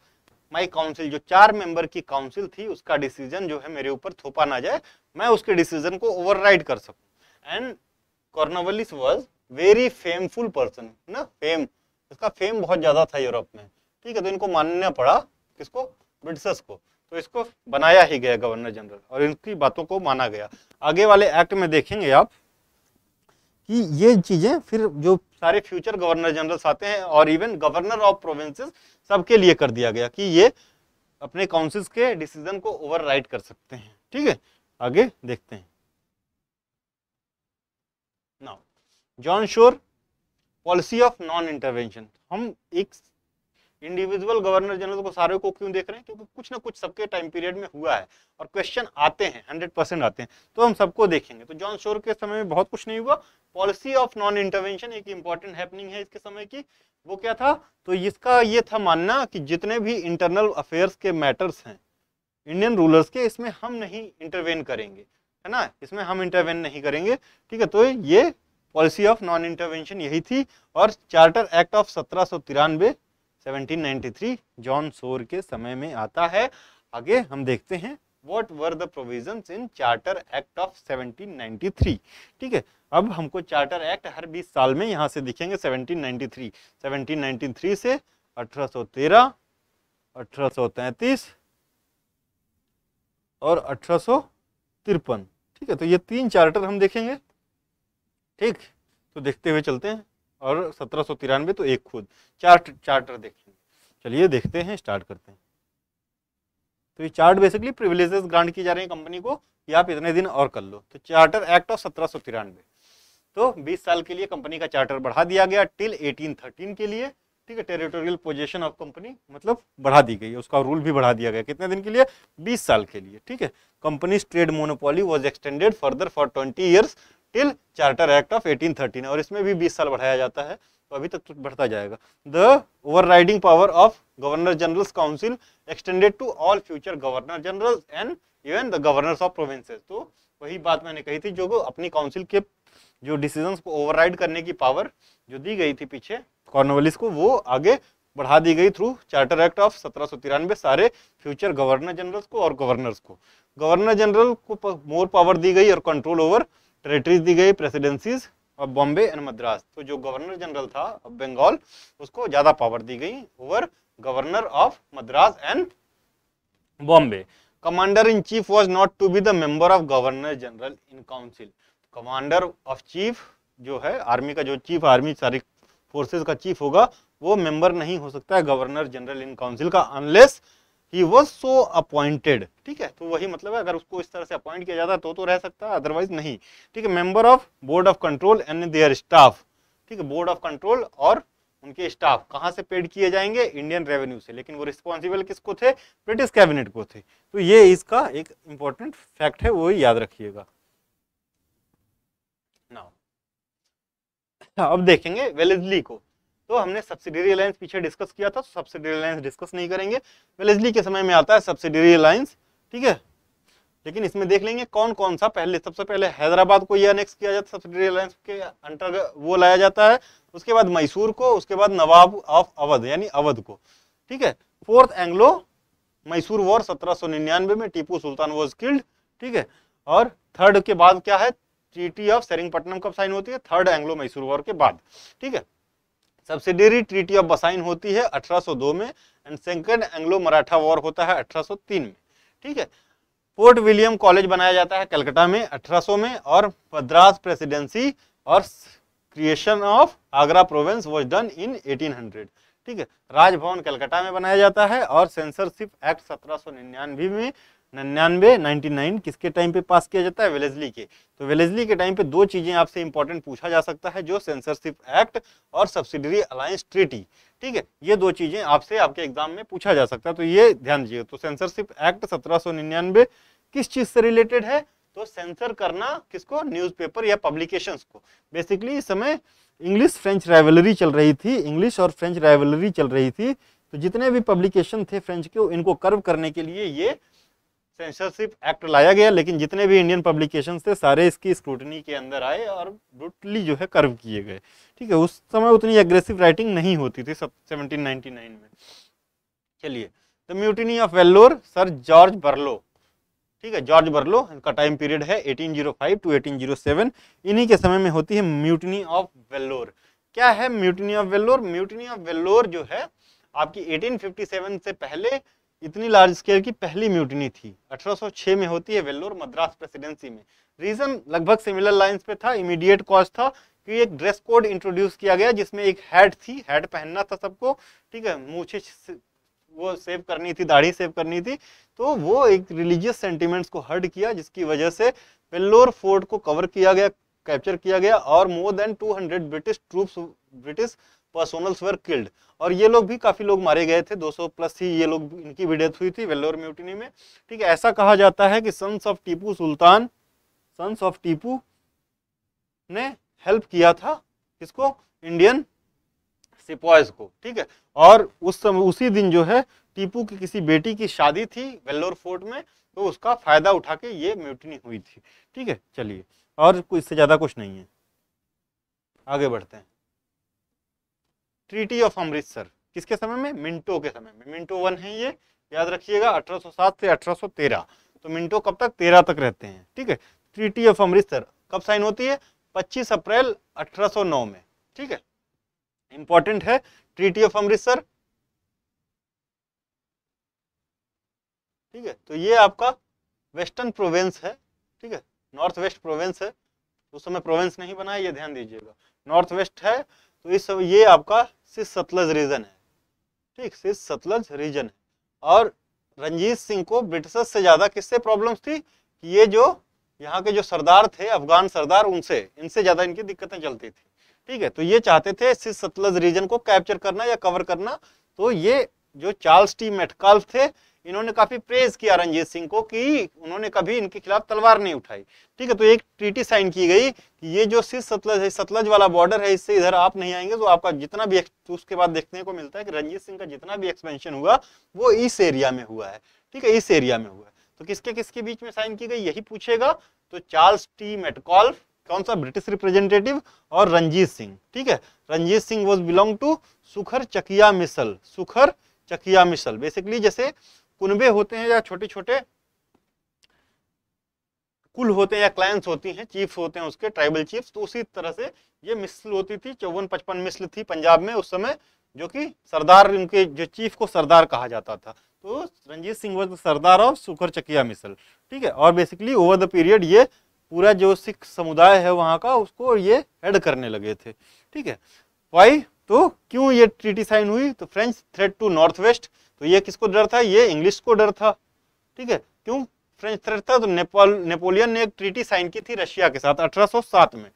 my council, जो 4 मेंबर की काउंसिल थी उसका डिसीजन जो है मेरे ऊपर थोपा ना जाए, मैं उसके डिसीजन को ओवरराइड कर सकूं। And Cornwallis was very fameful person ना, फेम, इसका फेम बहुत ज्यादा था यूरोप में, ठीक है। तो इनको मानना पड़ा, किसको, ब्रिटिशर्स को। तो इसको बनाया ही गया गवर्नर जनरल और इनकी बातों को माना गया। आगे वाले एक्ट में देखेंगे आप कि ये चीजें फिर जो सारे फ्यूचर गवर्नर जनरल्स आते हैं और इवन गवर्नर ऑफ प्रोविंसेस सबके लिए कर दिया गया कि ये अपने काउंसिल्स के डिसीजन को ओवरराइड कर सकते हैं, ठीक है। आगे देखते हैं। Now John Shore policy of non intervention. हम एक इंडिविजुअल गवर्नर जनरल को सारे को क्यों देख रहे हैं, क्योंकि कुछ ना कुछ सबके टाइम पीरियड में हुआ है और क्वेश्चन आते हैं, 100% आते हैं, तो हम सबको देखेंगे। तो जॉन शोर के समय में बहुत कुछ नहीं हुआ। पॉलिसी ऑफ नॉन इंटरवेंशन एक इंपॉर्टेंट हैपनिंग है इसके समय की। वो क्या था, तो इसका ये था मानना कि जितने भी इंटरनल अफेयर्स के मैटर्स हैं इंडियन रूलर्स के, इसमें हम नहीं इंटरवेन करेंगे, है ना, इसमें हम इंटरवेन नहीं करेंगे, ठीक है। तो ये पॉलिसी ऑफ नॉन इंटरवेंशन यही थी। और charter act of 1793 John Shore के समय में आता है। आगे हम देखते हैं what were the provisions in charter act of 1793, ठीक है। अब हमको चार्टर एक्ट हर 20 साल में यहाँ से दिखेंगे। 1793 से 1813, 1833 और 1853, ठीक है। तो ये 3 चार्टर हम देखेंगे, ठीक। तो देखते हुए चलते हैं। और 1793 तो एक खुद चार्टर देखेंगे। चलिए देखते हैं, स्टार्ट करते हैं। तो ये चार्ट बेसिकली प्रिविलेजेस ग्रांट की जा रही है कंपनी को कि आप इतने दिन और कर लो। तो चार्टर एक्ट ऑफ 1793, तो 20 साल के लिए कंपनी का चार्टर बढ़ा दिया गया टिल 1813 के लिए, ठीक है। टेरिटोरियल पोजीशन ऑफ कंपनी मतलब बढ़ा दी गई, उसका रूल भी बढ़ा दिया गया। कितने दिन के लिए, 20 साल के लिए, ठीक है। Companies trade monopoly was extended further for 20 years till charter act of 1813, और इसमें भी 20 साल बढ़ाया जाता है, तो अभी तक तो बढ़ता जाएगा। The overriding power of governor general's council extended to all future governor general and even the governors of provinces. तो वही बात मैंने कही थी, जो अपनी काउंसिल के जो डिसीजंस को ओवरराइड करने की पावर जो दी गई थी पीछे कॉर्नवालिस को, वो आगे बढ़ा दी गई थ्रू चार्टर एक्ट ऑफ 1793 सारे फ्यूचर गवर्नर जनरल्स को और गवर्नर्स को। गवर्नर जनरल को मोर पावर दी गई और कंट्रोल ओवर टेरिटरीज दी गई, presidencies of Bombay and Madras. तो जो गवर्नर जनरल था ऑफ बंगाल उसको ज्यादा पावर दी गई over governor of Madras and Bombay. Commander in chief was not to be the member of governor general in council. Commander of chief जो है आर्मी का, जो चीफ आर्मी सारी फोर्सेस का चीफ होगा, वो मेंबर नहीं हो सकता है गवर्नर जनरल इन काउंसिल का unless he was so appointed, ठीक है। तो वही मतलब है, अगर उसको इस तरह से अपॉइंट किया जाता है तो रह सकता है, अदरवाइज नहीं, ठीक है। Member of board of control and their staff, ठीक है। बोर्ड ऑफ कंट्रोल और उनके स्टाफ कहाँ से पेड किए जाएंगे, इंडियन रेवेन्यू से, लेकिन वो रिस्पॉन्सिबल किसको थे, ब्रिटिश कैबिनेट को थे। तो ये इसका एक इंपॉर्टेंट फैक्ट है, वो याद रखिएगा। नाउ अब देखेंगे वेलेस्ली को। तो हमने सब्सिडियरी अलायंस पीछे डिस्कस किया था, तो सब्सिडियरी अलायंस डिस्कस नहीं करेंगे। वेलेस्ली के समय में आता है सब्सिडियरी अलायंस, ठीक है। लेकिन इसमें देख लेंगे कौन कौन सा पहले, सबसे पहले हैदराबाद को ये अनेक्स किया जाता है, सब्सिडरी अलायंस के अंतर्गत वो लाया जाता है, उसके बाद मैसूर को, उसके बाद नवाब ऑफ अवध यानी अवध को, ठीक है। फोर्थ एंग्लो मैसूर वॉर 1799 में टीपू सुल्तान वॉज किल्ड, ठीक है। और थर्ड के बाद क्या है, ट्रीटी ऑफ सेरिंगपट्टनम कब साइन होती है, थर्ड एंग्लो मैसूर वॉर के बाद, ठीक है। सब्सिडरी ट्रीटी ऑफ बसाइन होती है 1802 में, and second Anglo Maratha war होता है 1803 में, ठीक है। फोर्ट विलियम कॉलेज बनाया जाता है कलकत्ता में 1800 में, और मद्रास प्रेसिडेंसी और creation of Agra province was done in 1800, ठीक है। राजभवन कलकत्ता में बनाया जाता है, और सेंसरशिप एक्ट 1799 में 99 किसके टाइम पे पास किया जाता है, वेलेस्ली के। तो वेलेस्ली के टाइम पे दो चीजें आपसे इंपॉर्टेंट पूछा जा सकता है, जो सेंसरशिप एक्ट और सब्सिडरी अलायंस ट्रीटी, ठीक है। ये दो चीजें आपसे आपके एग्जाम में पूछा जा सकता है, तो ये ध्यान दीजिए। तो सेंसरशिप एक्ट 1799 किस चीज से रिलेटेड है, तो सेंसर करना किसको, न्यूज़पेपर या पब्लिकेशंस को। बेसिकली इस समय इंग्लिश फ्रेंच राइवलरी चल रही थी, इंग्लिश और फ्रेंच राइवलरी चल रही थी, तो जितने भी पब्लिकेशन थे फ्रेंच के, इनको कर्व करने के लिए ये सेंसरशिप एक्ट लाया गया। लेकिन जितने भी इंडियन पब्लिकेशन थे सारे इसकी स्क्रूटनी के अंदर आए और ब्रूटली जो है कर्व किए गए, ठीक है। उस समय उतनी एग्रेसिव राइटिंग नहीं होती थी 1799 में। चलिए, the mutiny of Vellore, sir George बर्लो, ठीक है, जॉर्ज बर्लो, इनका टाइम पीरियड है 1805 टू 1807, इन्हीं के समय में होती है म्यूटिनी ऑफ वेल्लोर। क्या है mutiny of Vellore, mutiny of Vellore जो है आपकी 1857 से पहले इतनी लार्ज स्केल की पहली म्यूटिनी थी। 1806 में होती है वेल्लोर मद्रास प्रेसिडेंसी में। रीजन लगभग सिमिलर लाइंस पे था, इमीडिएट कॉज था कि एक ड्रेस कोड इंट्रोड्यूस किया गया जिसमें एक हैट थी, हैट पहनना था सबको, ठीक है, मूछे वो सेव करनी थी, दाढ़ी सेव करनी थी, तो वो एक रिलीजियस सेंटिमेंट्स को हर्ट किया, जिसकी वजह से वेल्लोर फोर्ट को कवर किया गया, कैप्चर किया गया, और more than 200 British troops, British personnels were killed, और ये लोग भी काफी लोग मारे गए थे, 200 प्लस ही ये लोग, इनकी भी डेथ हुई थी वेल्लोर म्यूटिनी में, ठीक है। ऐसा कहा जाता है कि sons of Tipu Sultan, sons of Tipu ने हेल्प किया था किसको, इंडियन सिपॉयज को, ठीक है। और उस समय उसी दिन जो है टीपू की किसी बेटी की शादी थी वेल्लोर फोर्ट में, तो उसका फायदा उठा के ये म्यूटिनी हुई थी, ठीक है। चलिए, और कोई इससे ज्यादा कुछ नहीं है, आगे बढ़ते हैं। ट्रीटी ऑफ अमृतसर किसके समय में, मिंटो के समय में। मिंटो 1 है ये, याद रखिएगा, 1807 से 1813, तो मिंटो कब तक, 13 तक रहते हैं, ठीक है। ट्रीटी ऑफ अमृतसर कब साइन होती है, 25 अप्रैल 1809 में, ठीक है। इंपॉर्टेंट है ट्रीटी ऑफ अमृतसर, ठीक है। तो ये आपका वेस्टर्न प्रोविंस है, ठीक है, नॉर्थ वेस्ट प्रोविंस है, उस समय प्रोविंस नहीं बना है, ये ध्यान दीजिएगा, नॉर्थ वेस्ट है। तो इस समय ये आपका सिंध सतलज रीजन है, ठीक, सिंध सतलज रीजन है। और रंजीत सिंह को ब्रिटिशर्स से ज्यादा किससे प्रॉब्लम्स थी, कि ये जो यहाँ के जो सरदार थे, अफगान सरदार, उनसे, इनसे ज्यादा इनकी दिक्कतें चलती थी, ठीक है। तो ये चाहते थे सिंध सतलज रीजन को कैप्चर करना या कवर करना। तो ये जो चार्ल्स टी मेटकाल्फ थे, इन्होंने काफी प्रेज किया रंजीत सिंह को कि उन्होंने कभी इनके खिलाफ तलवार नहीं उठाई, ठीक है। तो एक ट्रीटी साइन की गई कि ये जो सिंध सतलज है, सतलज वाला बॉर्डर है, इससे इधर आप नहीं आएंगे, तो आपका जितना भी, तो उसके बाद देखने को मिलता है कि रंजीत सिंह का जितना भी एक्सपेंशन हुआ वो इस एरिया में हुआ है, ठीक है, इस एरिया में हुआ है। तो किसके किसके बीच में साइन की गई, यही पूछेगा। तो चार्ल्स टी मेटकाल्फ, कौन सा, ब्रिटिश रिप्रेजेंटेटिव, और रंजीत सिंह, ठीक है। Ranjit Singh was belong to Sukerchakia मिसल, सुखर चकिया मिसल। बेसिकली जैसे कुनबे होते हैं या छोटे छोटे कुल होते हैं या क्लाइंस होती हैं, चीफ्स होते हैं उसके, ट्राइबल चीफ्स, तो उसी तरह से ये मिसल होती थी। 54-55 मिसल थी पंजाब में उस समय, जो कि सरदार, इनके जो चीफ को सरदार कहा जाता था। तो Ranjit Singh was Sardar of Sukerchakia मिसल, ठीक है। और बेसिकली ओवर द पीरियड ये पूरा जो सिख समुदाय है वहां का, उसको ये हेड करने लगे थे, ठीक है। वाई, तो क्यों ये ट्रीटी साइन हुई, तो French threat to north west, तो ये किसको डर था, ये इंग्लिश को डर था, ठीक है। क्यों फ्रेंच थ्रेट था, तो नेपोलियन ने एक ट्रीटी साइन की थी रशिया के साथ 1807 में,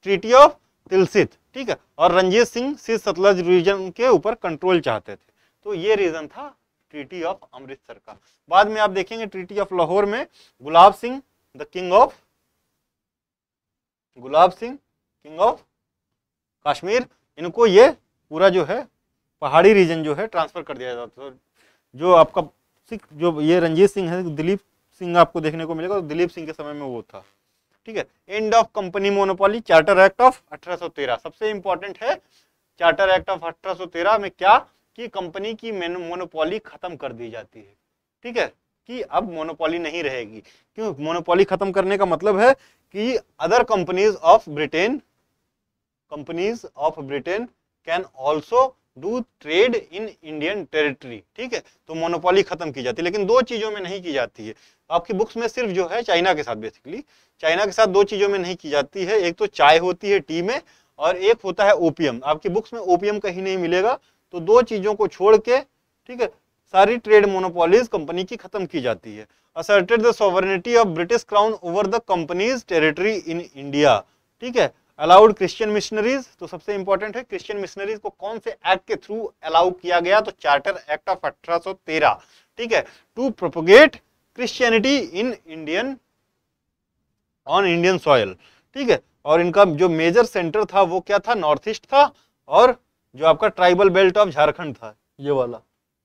ट्रीटी ऑफ तिलसित, ठीक है। और रंजीत सिंह सिंध सतलज रीजन के ऊपर कंट्रोल चाहते थे, तो ये रीजन था ट्रीटी ऑफ अमृतसर का। बाद में आप देखेंगे ट्रीटी ऑफ लाहौर में Gulab Singh the king of, Gulab Singh king of Kashmir, इनको ये पूरा जो है पहाड़ी रीजन जो है ट्रांसफर कर दिया जाता था। जो आपका सिख, जो ये रंजीत सिंह है, दिलीप सिंह आपको देखने को मिलेगा, तो दिलीप सिंह के समय में वो था। ठीक है, end of company monopoly, charter act of 1813, सबसे इंपॉर्टेंट है चार्टर एक्ट ऑफ 1813 में क्या कि कंपनी की मोनोपोली खत्म कर दी जाती है। ठीक है, कि अब मोनोपोली नहीं रहेगी। क्यों मोनोपोली खत्म करने का मतलब है कि other companies of Britain can also do trade in Indian territory. ठीक है, तो मोनोपोली खत्म की जाती है, लेकिन दो चीजों में नहीं की जाती है। आपकी बुक्स में सिर्फ जो है चाइना के साथ, बेसिकली चाइना के साथ दो चीजों में नहीं की जाती है, एक तो चाय होती है टी में, और एक होता है ओपियम। आपकी बुक्स में ओपियम कहीं नहीं मिलेगा, तो दो चीजों को छोड़ के, ठीक है, सारी ट्रेड मोनोपोलीज कंपनी की खत्म की जाती है। Asserted the sovereignty of British crown over the companies territory in India. ठीक है, अलाउड क्रिश्चियन मिशनरीज, तो सबसे इंपॉर्टेंट है क्रिश्चियन मिशनरीज को कौन से एक्ट के थ्रू अलाउ किया गया, तो चार्टर एक्ट ऑफ 1813। ठीक है, to propagate Christianity in Indian on Indian soil. ठीक है, और इनका जो मेजर सेंटर था वो क्या था, नॉर्थ ईस्ट था, और जो आपका ट्राइबल बेल्ट ऑफ झारखंड था, ये वाला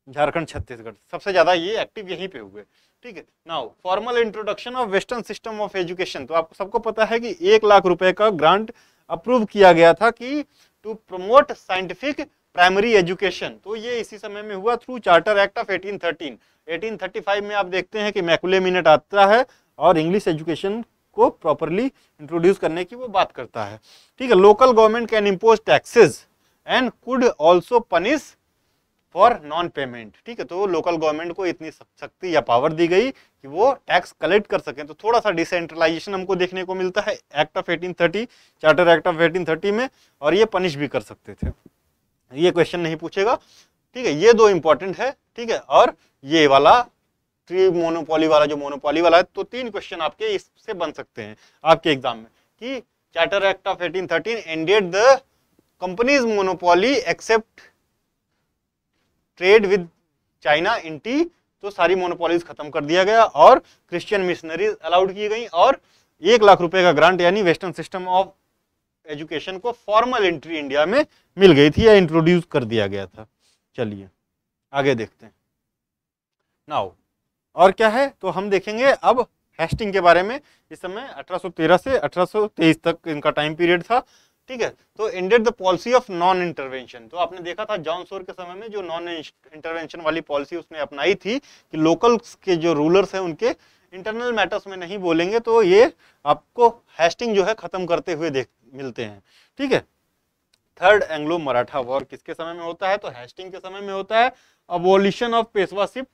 झारखंड छत्तीसगढ़, सबसे ज्यादा ये एक्टिव यहीं पे हुए। ठीक है, now formal introduction of western system of education, तो आपको सबको पता है कि 1 लाख रुपए का ग्रांट अप्रूव किया गया था कि to promote scientific primary education, तो ये इसी समय में हुआ थ्रू चार्टर एक्ट ऑफ 1813। 1835 में आप देखते हैं कि मैकुले मिनट आता है और इंग्लिश एजुकेशन को प्रॉपरली इंट्रोड्यूस करने की वो बात करता है। ठीक है, local government can impose taxes and could also punish for non payment. ठीक है, तो लोकल गवर्नमेंट को इतनी शक्ति या पावर दी गई कि वो टैक्स कलेक्ट कर सकें, तो थोड़ा सा डिसेंट्रलाइजेशन हमको देखने को मिलता है act of 1830, charter act of 1830 में, और ये पनिश भी कर सकते थे। ये क्वेश्चन नहीं पूछेगा। ठीक है, ये दो इंपॉर्टेंट है। ठीक है, और ये वाला ट्री मोनोपोली वाला, जो मोनोपोली वाला है, तो 3 क्वेश्चन आपके इससे बन सकते हैं आपके एग्जाम में, कि charter act of 1813 ended the company's monopoly except trade with China in tea, तो सारी मोनोपोलीज खत्म कर दिया गया और क्रिश्चियन मिशनरीज अलाउड की गई, और 1 लाख रुपए का ग्रांट यानी वेस्टर्न सिस्टम ऑफ एजुकेशन को फॉर्मल एंट्री इंडिया में मिल गई थी या इंट्रोड्यूस कर दिया गया था। चलिए आगे देखते हैं। नाउ और क्या है, तो हम देखेंगे अब हेस्टिंग के बारे में। इस समय 1813 से 1823 तक इनका टाइम पीरियड था। ठीक है, तो ended the policy of non intervention, तो आपने देखा था जॉन सोर के समय में जो नॉन इंटरवेंशन वाली पॉलिसी उसने अपनाई थी कि लोकल्स के जो रूलर्स हैं उनके इंटरनल मैटर्स में नहीं बोलेंगे, तो ये आपको हेस्टिंग जो है खत्म करते हुए देख मिलते हैं। ठीक है, थर्ड एंग्लो मराठा वॉर किसके समय में होता है, तो हेस्टिंग के समय में होता है। अबोलिशन ऑफ पेशवाशिप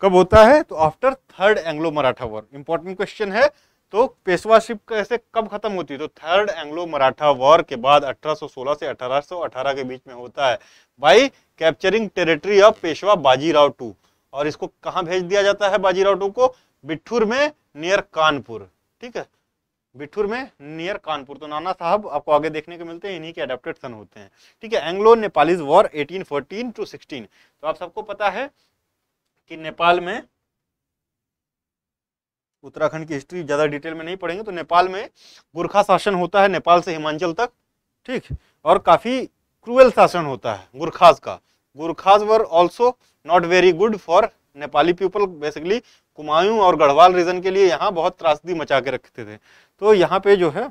कब होता है, तो after third Anglo Maratha war. Important question है, तो पेशवाशिप कैसे कब खत्म होती है, तो थर्ड एंग्लो मराठा वॉर के बाद 1816 से 1818 के बीच में होता है, by capturing territory of Peshwa Bajirao two. और इसको कहां भेज दिया जाता है बाजीराव टू को, बिठूर में नियर कानपुर। ठीक है, बिठूर में नियर कानपुर, तो नाना साहब आपको आगे देखने को मिलते हैं, इन्हीं के अडेप्टेड सन होते हैं। ठीक है, एंग्लो नेपालीज वॉर 1814 to 16, तो आप सबको पता है कि नेपाल में, उत्तराखंड की हिस्ट्री ज्यादा डिटेल में नहीं पढ़ेंगे, तो नेपाल में गुरखा शासन होता है नेपाल से हिमाचल तक। ठीक, और काफी क्रूएल शासन होता है गुरखाज का। Gurkhas were also not very good for Nepali people, basically Kumaon और गढ़वाल रीजन के लिए यहाँ बहुत त्रासदी मचा के रखते थे। तो यहाँ पे जो है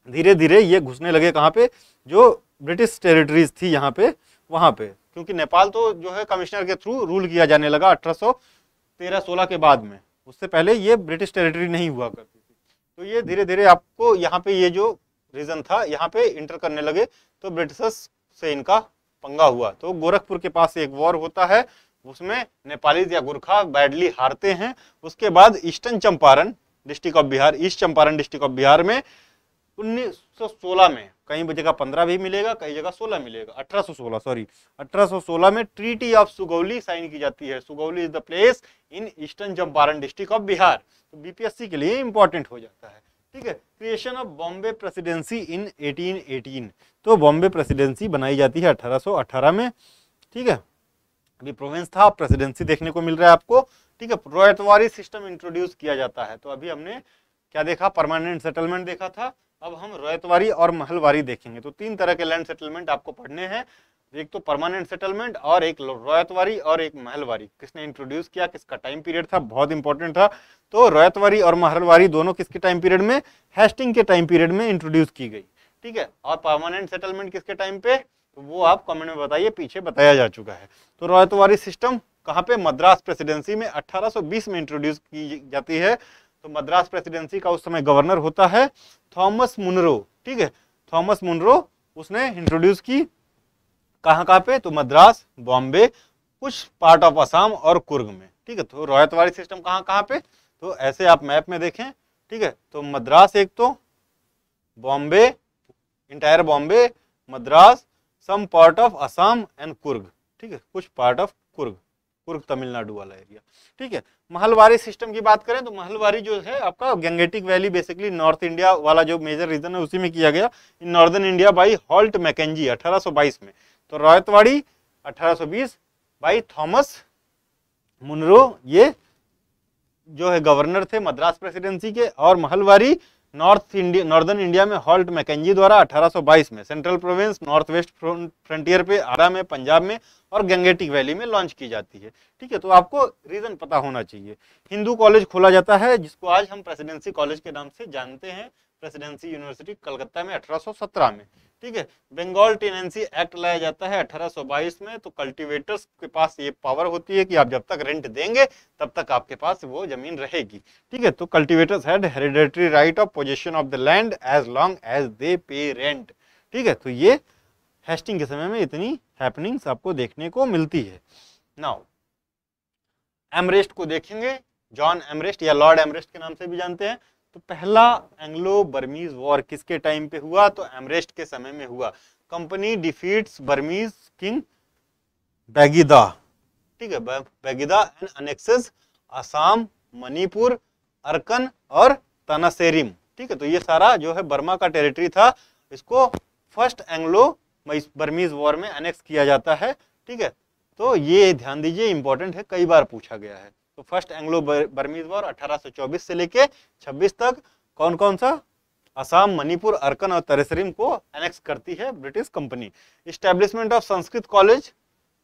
धीरे धीरे ये घुसने लगे, कहाँ पे, जो ब्रिटिश टेरिटरीज थी यहाँ पे, वहाँ पे, क्योंकि नेपाल तो जो है कमिश्नर के थ्रू रूल किया जाने लगा 1813-16 के बाद में, उससे पहले ये ब्रिटिश टेरिटरी नहीं हुआ करती थी। तो ये धीरे धीरे आपको यहाँ पे ये जो रीजन था यहाँ पे इंटर करने लगे, तो ब्रिटिशर्स से इनका पंगा हुआ। तो गोरखपुर के पास एक वॉर होता है, उसमें नेपालीज या गुरखा बैडली हारते हैं। उसके बाद eastern Champaran district of Bihar, east Champaran district of Bihar में 1916 में, कई जगह 15 भी मिलेगा, कई जगह 16 मिलेगा, 1816 में ट्रीटी ऑफ सुगौली साइन की जाती है। Sugauli is the place in eastern Champaran district of Bihar, तो बीपीएससी के लिए इंपॉर्टेंट हो जाता है। ठीक है, क्रिएशन ऑफ बॉम्बे प्रेसिडेंसी इन 1818, तो बॉम्बे प्रेसिडेंसी बनाई जाती है 1818 में। ठीक है, अभी प्रोविंस था, प्रेसिडेंसी देखने को मिल रहा है आपको। ठीक है, रॉयतवारी सिस्टम इंट्रोड्यूस किया जाता है। तो अभी हमने क्या देखा, परमानेंट सेटलमेंट देखा था, अब हम रॉयतवारी और महलवारी देखेंगे। तो 3 तरह के लैंड सेटलमेंट आपको पढ़ने हैं, एक तो परमानेंट सेटलमेंट और एक रॉयतवारी और एक महलवारी किसने इंट्रोड्यूस किया, किसका टाइम पीरियड था, बहुत इंपॉर्टेंट था। तो रॉयतवारी और महलवारी दोनों किसके टाइम पीरियड में, हेस्टिंग के टाइम पीरियड में इंट्रोड्यूस की गई, ठीक है। और परमानेंट सेटलमेंट किसके टाइम पे, तो वो आप कमेंट में बताइए, पीछे बताया जा चुका है। तो रॉयतवारी सिस्टम कहाँ पे, मद्रास प्रेसिडेंसी में 1820 में इंट्रोड्यूस की जाती है। तो मद्रास प्रेसिडेंसी का उस समय गवर्नर होता है थॉमस मुनरो, ठीक है। थॉमस मुनरो उसने इंट्रोड्यूस की कहाँ कहाँ पे, तो मद्रास, बॉम्बे, कुछ पार्ट ऑफ असम और कुर्ग में, ठीक है। तो रॉयतवारी सिस्टम कहाँ कहाँ पे, तो ऐसे आप मैप में देखें, ठीक है। तो मद्रास एक तो, Bombay, entire Bombay, Madras, some part of Assam and Coorg, ठीक है, कुछ पार्ट ऑफ कुर्ग, कुर्ग तमिलनाडु वाला एरिया, ठीक है। महलवारी सिस्टम की बात करें तो महलवारी जो है आपका Gangetic valley, basically north India वाला जो मेजर रीजन है उसी में किया गया, in northern India by Holt Mackenzie 1822 में। तो रॉयतवाड़ी 1820 बाई थॉमस मुनरो, ये जो है गवर्नर थे मद्रास प्रेसिडेंसी के, और महलवारी नॉर्दर्न इंडिया में हॉल्ट मैकेंजी द्वारा 1822 में central province, north west frontier पे, आरा में, पंजाब में और गंगेटिक वैली में लॉन्च की जाती है, ठीक है। तो आपको रीजन पता होना चाहिए। हिंदू कॉलेज खोला जाता है जिसको आज हम प्रेसिडेंसी कॉलेज के नाम से जानते हैं, प्रेसिडेंसी यूनिवर्सिटी कलकत्ता में 1817 में, ठीक है। बंगाल टेनेंसी एक्ट लाया जाता है 1822 में। तो कल्टीवेटर्स के पास ये पावर होती है कि आप जब तक रेंट देंगे तब तक आपके पास वो जमीन रहेगी, ठीक है। तो cultivators had hereditary right of position of the land as long as they pay rent, ठीक है। तो ये हेस्टिंग के समय में इतनी हैपनिंग्स आपको देखने को मिलती है। नाउ एमरेस्ट को देखेंगे, जॉन एमरेस्ट या लॉर्ड एमरेस्ट के नाम से भी जानते हैं। तो पहला एंग्लो बर्मीज वॉर किसके टाइम पे हुआ, तो एमरेस्ट के समय में हुआ। कंपनी डिफीट्स बर्मीज किंग बैगिदा, ठीक है, बैगिदा एंड अनेक्सेस असम, मणिपुर, अरकन और तनासेरिम, ठीक है। तो ये सारा जो है बर्मा का टेरिटरी था, इसको फर्स्ट एंग्लो बर्मीज वॉर में अनेक्स किया जाता है, ठीक है। तो ये ध्यान दीजिए, इंपॉर्टेंट है, कई बार पूछा गया है। तो फर्स्ट एंग्लो बर्मीज वॉर 1824 से लेके 26 तक कौन कौन सा, असम, मणिपुर, अरकन और तरेसरिम को एनेक्स करती है British company. Establishment of Sanskrit college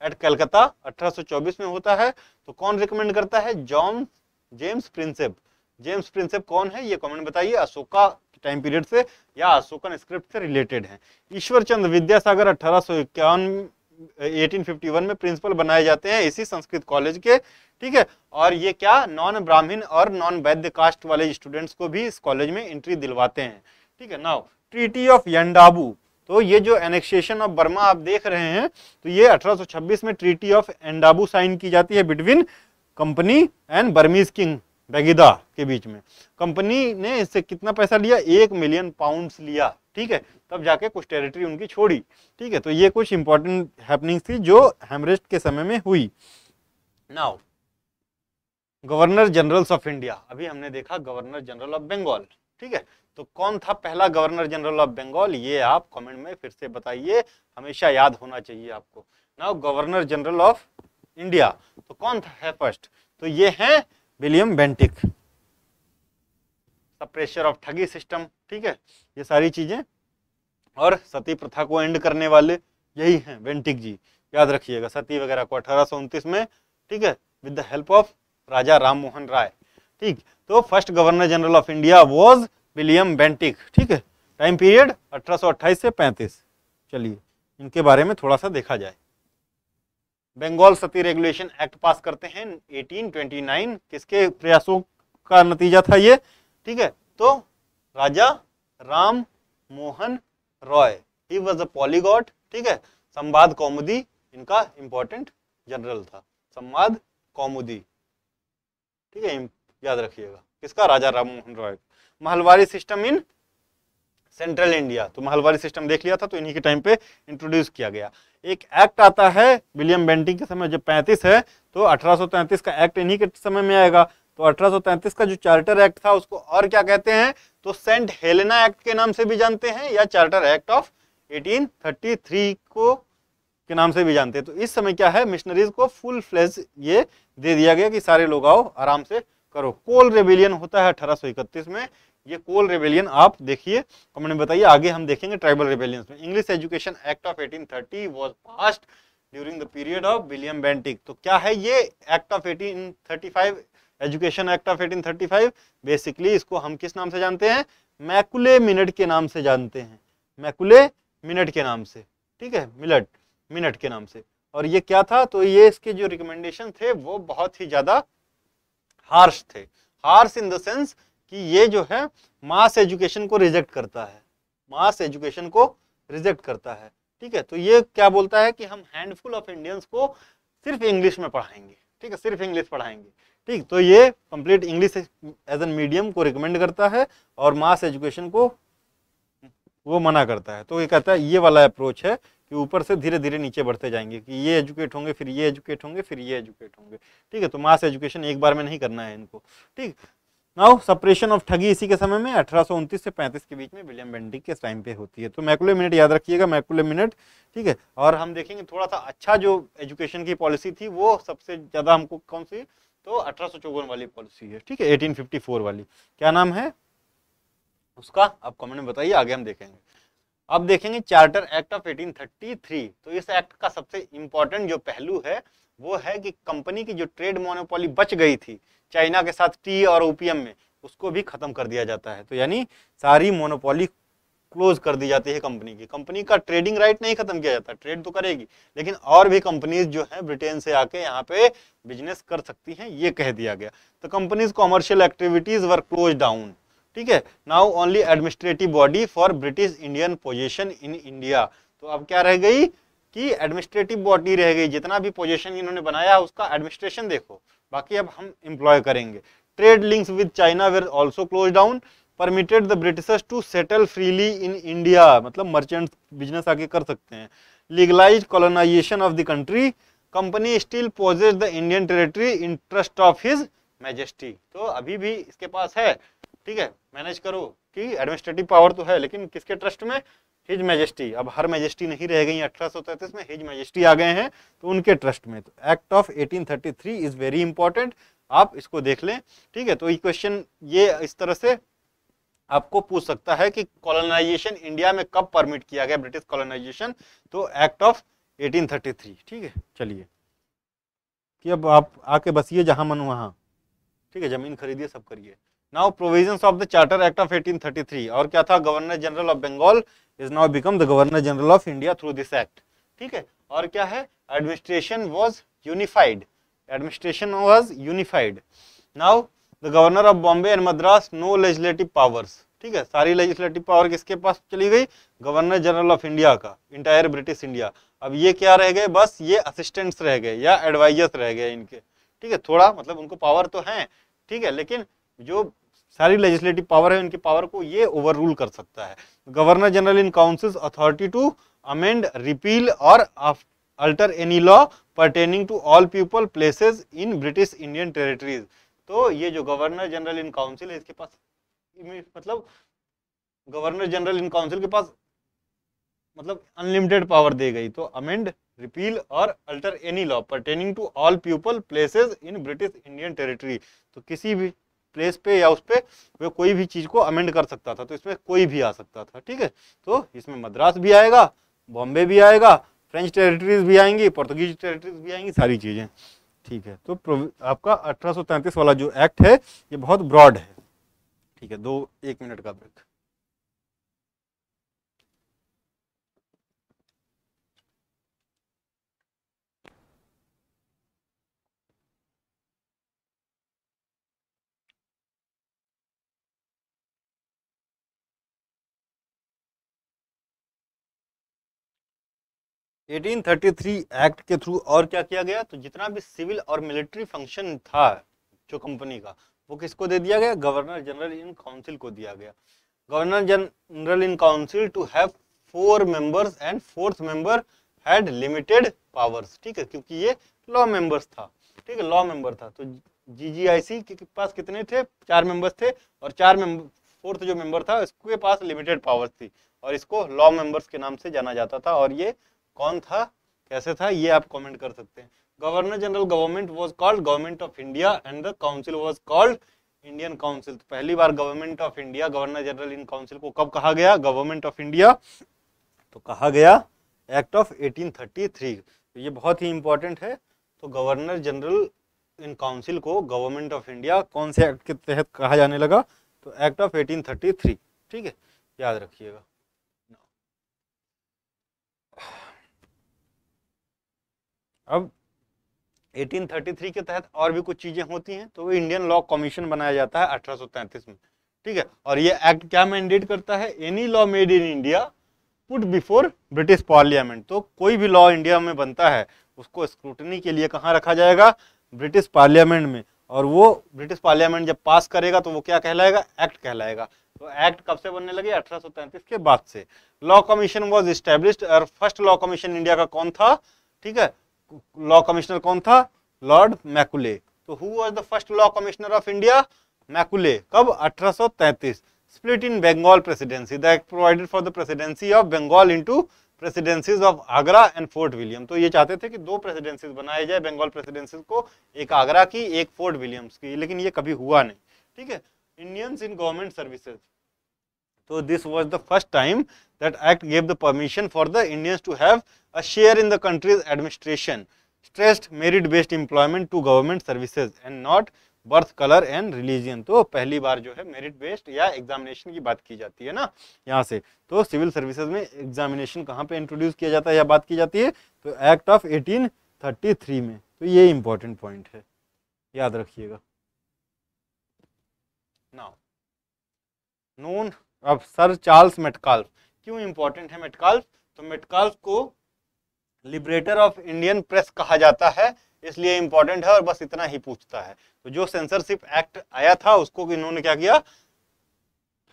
eight Calcutta 1824 में होता है। तो कौन रिकमेंड करता है, जेम्स प्रिंसेप। जेम्स प्रिंसेप कौन है, ये कमेंट बताइए, अशोका टाइम पीरियड से या अशोकन स्क्रिप्ट से रिलेटेड है। ईश्वर चंद्र विद्यासागर 1851 में प्रिंसिपल बनाए जाते हैं इसी संस्कृत कॉलेज के, ठीक है। और ये क्या, नॉन ब्राह्मण और नॉन वैद्य कास्ट वाले स्टूडेंट्स को भी इस कॉलेज में एंट्री दिलवाते हैं, ठीक है। नाउ ट्रीटी ऑफ यंडाबू, तो ये जो एनेक्सेशन ऑफ बर्मा आप देख रहे हैं, तो ये 1826 में ट्रीटी ऑफ एंडाबू साइन की जाती है between company and Burmese king Bagyidaw के बीच में। कंपनी ने इससे कितना पैसा लिया, 1 मिलियन पाउंड्स लिया, ठीक है, तब जाके कुछ टेरिटरी उनकी छोड़ी, ठीक है। तो ये कुछ इंपॉर्टेंट हैपनिंग्स थी जो हेमरेस्ट के समय में हुई। Now governor generals of India, अभी हमने देखा गवर्नर जनरल ऑफ बंगाल, ठीक है। तो कौन था पहला गवर्नर जनरल ऑफ बंगाल, ये आप कमेंट में फिर से बताइए, हमेशा याद होना चाहिए आपको। Now governor general of India, तो कौन था है फर्स्ट, तो ये है विलियम बेंटिक। सप्रेशर ऑफ ठगी सिस्टम, ठीक है, ये सारी चीजें, और सती प्रथा को एंड करने वाले यही हैं बेंटिक जी, याद रखिएगा। सती वगैरह को 1829 में, ठीक है, विद द हेल्प ऑफ राजा राम मोहन राय, ठीक। तो first governor general of India was William Bentinck, ठीक है। टाइम पीरियड 1828 से 35। चलिए इनके बारे में थोड़ा सा देखा जाए। बंगाल सती रेगुलेशन एक्ट पास करते हैं 1829, किसके प्रयासों का नतीजा था ये, ठीक है। तो Raja Ram Mohan Roy, he was a polyglot, ठीक है। संवाद कौमुदी इनका इंपॉर्टेंट जनरल था, संवाद कौमुदी, ठीक है, याद रखिएगा, किसका, Raja Ram Mohan Roy. Mahalwari system in central India, तो महलवारी सिस्टम देख लिया था, तो इन्हीं के टाइम पे इंट्रोड्यूस किया गया। एक एक्ट आता है विलियम बेंटिक के समय, जब 35 है तो 1833 का एक्ट इन्हीं के समय में आएगा। तो 1833 का जो चार्टर एक्ट था उसको और क्या कहते हैं, तो सेंट हेलेना एक्ट के नाम से भी जानते हैं, या चार्टर एक्ट ऑफ 1833 को के नाम से भी जानते हैं। तो इस समय क्या है, मिशनरीज को फुल फ्लेज ये दे दिया गया कि सारे लोग आओ आराम से करो। कोल रेबिलियन होता है 1831 में, ये कोल रेबेलियन आप देखिए, कमेंट में बताइए। आगे हम देखेंगे ट्राइबल रेबेलियंस में। English education act of 1830 was passed during the period of William Bentinck. तो क्या है ये act of 1835, education act of 1835? Basically इसको हम किस नाम से जानते हैं? मैकुले मिनट के नाम से जानते हैं, मैकुले मिनट के नाम से, ठीक है, मिनट के नाम से। और ये क्या था? तो ये इसके जो रिकमेंडेशन थे वो बहुत ही ज्यादा हार्श थे। हार्श इन द सेंस कि ये जो है मास एजुकेशन को रिजेक्ट करता है, मास एजुकेशन को रिजेक्ट करता है, ठीक है। तो ये क्या बोलता है कि हम हैंडफुल ऑफ इंडियंस को सिर्फ इंग्लिश में पढ़ाएंगे, ठीक है, सिर्फ इंग्लिश पढ़ाएंगे, ठीक। तो ये complete English as an medium को रिकमेंड करता है और मास एजुकेशन को वो मना करता है। तो ये कहता है ये वाला अप्रोच है कि ऊपर से धीरे धीरे नीचे बढ़ते जाएंगे कि ये एजुकेट होंगे, फिर ये एजुकेट होंगे, फिर ये एजुकेट होंगे, ठीक है। तो मास एजुकेशन एक बार में नहीं करना है इनको, ठीक। नाउ सप्रेशन ऑफ ठगी इसी के समय में 1829 से 35 के बीच में विलियम बेंटिक के टाइम पे होती है। तो मैकुले मिनट याद रखिएगा, मैकुले मिनट, ठीक है। और हम देखेंगे थोड़ा सा अच्छा जो एजुकेशन की पॉलिसी थी वो सबसे ज्यादा हमको कौन सी? तो 1854 वाली पॉलिसी है, ठीक है, 1854 वाली। क्या नाम है उसका? आप कमेंट में बताइए, आगे हम देखेंगे। अब देखेंगे चार्टर एक्ट ऑफ 1833। तो इस एक्ट का सबसे इंपॉर्टेंट जो पहलू है वो है कि कंपनी की जो ट्रेड मोनोपोली बच गई थी चाइना के साथ टी और ओपीएम में, उसको भी खत्म कर दिया जाता है। तो यानी सारी मोनोपोली क्लोज कर दी जाती है कंपनी की। कंपनी का ट्रेडिंग राइट नहीं खत्म किया जाता, ट्रेड तो करेगी, लेकिन और भी कंपनीज जो है ब्रिटेन से आके यहाँ पे बिजनेस कर सकती हैं, ये कह दिया गया। तो कंपनीज कॉमर्शियल एक्टिविटीज वर क्लोज डाउन, ठीक है। Now only administrative body for British Indian position in India. तो अब क्या रह गई कि एडमिनिस्ट्रेटिव बॉडी रह गई, जितना भी पोजीशन इन्होंने बनाया उसका एडमिनिस्ट्रेशन देखो, बाकी अब हम एम्प्लॉय करेंगे। Trade links with China were also close down, permitted the Britishers to settle freely in India, मतलब मर्चेंट बिजनेस आगे कर सकते हैं। Legalise colonisation of the country, company still possess the Indian territory in trust of his majesty. तो अभी भी इसके पास है, ठीक है, मैनेज करो कि एडमिनिस्ट्रेटिव पावर तो है, लेकिन किसके ट्रस्ट में? His majesty. अब हर मैजेस्टी नहीं रह गई 1833 में, हिज मैजेस्टी आ गए हैं तो उनके ट्रस्ट में। तो act of 1833 is very important, आप इसको देख लें, ठीक है। तो ये क्वेश्चन ये इस तरह से आपको पूछ सकता है कि कॉलोनाइजेशन इंडिया में कब परमिट किया गया, ब्रिटिश कॉलोनाइजेशन? तो एक्ट ऑफ 1833, ठीक है। चलिए कि अब आप आके बसिए जहां मन वहां, ठीक है, जमीन खरीदिए, सब करिए। Now provisions of the charter act of 1833, और क्या था? Governor general of Bengal is now become the governor general of India through this act, ठीक है। और क्या है? Administration was unified, administration was unified. Now the governor of Bombay and Madras no legislative powers, ठीक है, सारी लेजिस्लेटिव पावर किसके पास चली गई? गवर्नर जनरल ऑफ इंडिया का, इंटायर ब्रिटिश इंडिया। अब ये क्या रह गए? बस ये असिस्टेंट्स रह गए या एडवाइजर्स रह गए इनके, ठीक है। थोड़ा मतलब उनको पावर तो है, ठीक है, लेकिन जो सारी लेजिस्लेटिव पावर है उनकी पावर को ये ओवर रूल कर सकता है। Governor general in councils authority to amend, repeal और alter any law pertaining to all people places in British Indian territories. तो ये जो गवर्नर जनरल इन काउंसिल है इसके पास मतलब गवर्नर जनरल इन काउंसिल के पास मतलब अनलिमिटेड पावर दे गई। तो अमेंड, रिपील और alter any law pertaining to all people places in British Indian territory. तो किसी भी प्लेस पे या उस पे वो कोई भी चीज को अमेंड कर सकता था, तो इसमें कोई भी आ सकता था, ठीक है। तो इसमें मद्रास भी आएगा, बॉम्बे भी आएगा, फ्रेंच टेरिटरीज भी आएंगी, पोर्तुगीज टेरिटरीज भी आएंगी, सारी चीजें, ठीक है। तो आपका 1833 वाला जो एक्ट है ये बहुत ब्रॉड है, ठीक है। 1 मिनट का ब्रेक। एटीन 1833 एक्ट के थ्रू और क्या किया गया? तो जितना भी सिविल और मिलिट्री फंक्शन था जो कंपनी का, वो किसको दे दिया गया? गवर्नर जनरल इन काउंसिल को दिया गया। Governor general in council to have 4 members and 4th member had limited powers, ठीक है, क्योंकि ये लॉ मेंबर्स था, ठीक है, लॉ मेंबर था। तो जीजीआईसी के पास कितने थे? 4 मेंबर्स थे, और 4th जो मेंबर था इसके पास लिमिटेड पावर्स थी, और इसको लॉ मेंबर्स के नाम से जाना जाता था। और ये कौन था, कैसे था, ये आप कमेंट कर सकते हैं। Governor general government was called government of India and the council was called Indian council. तो पहली बार government of India, governor general in council को कब कहा गया? Government of India. तो कहा गया एक्ट ऑफ 1833। तो ये बहुत ही इंपॉर्टेंट है। तो गवर्नर जनरल इन काउंसिल को गवर्नमेंट ऑफ इंडिया कौन से एक्ट के तहत कहा जाने लगा? तो एक्ट ऑफ 1833। ठीक है, याद रखिएगा। अब 1833 के तहत और भी कुछ चीजें होती हैं। तो वो इंडियन लॉ कमीशन बनाया जाता है 1833 में। ठीक है, और ये एक्ट क्या मैंडेट करता है? Any law made in India put before British parliament. तो कोई भी लॉ इंडिया में बनता है उसको स्क्रूटनी के लिए कहाँ रखा जाएगा? ब्रिटिश पार्लियामेंट में। और वो ब्रिटिश पार्लियामेंट जब पास करेगा तो वो क्या कहलाएगा? एक्ट कहलाएगा। तो एक्ट कब से बनने लगे? 1833 के बाद से। Law commission was established. और फर्स्ट लॉ कमीशन इंडिया का कौन था? ठीक है, लॉ कमिश्नर कौन था? Lord Macaulay. तो who was the first law commissioner of India? Macaulay. कब? 1833। Split in Bengal presidency. The act provided for the presidency of Bengal into presidencies of Agra and Fort William. तो ये चाहते थे कि दो प्रेसिडेंसीज बनाए जाए बंगाल प्रेसिडेंसीज को, एक आगरा की, एक फोर्ट विलियम्स की, लेकिन ये कभी हुआ नहीं। ठीक है, Indians in government services. So this was the first time that act gave the permission for the Indians to have a share in the country's administration, stressed merit based employment to government services and not birth, color and religion। तो पहली बार जो है merit based या examination की बात की जाती है ना यहाँ से। तो सिविल सर्विसेज में एग्जामिनेशन कहाँ पे इंट्रोड्यूस किया जाता है या बात की जाती है? तो एक्ट ऑफ 1833 में। तो ये इंपॉर्टेंट पॉइंट है, याद रखिएगा। नाउ नोन अब सर चार्ल्स मेटकाल्फ। क्यों इंपॉर्टेंट है मेटकाल्फ? तो मेटकाल्फ को लिबरेटर ऑफ इंडियन प्रेस कहा जाता है, इसलिए इंपॉर्टेंट है और बस इतना ही पूछता है। तो जो सेंसरशिप एक्ट आया था उसको इन्होंने क्या किया?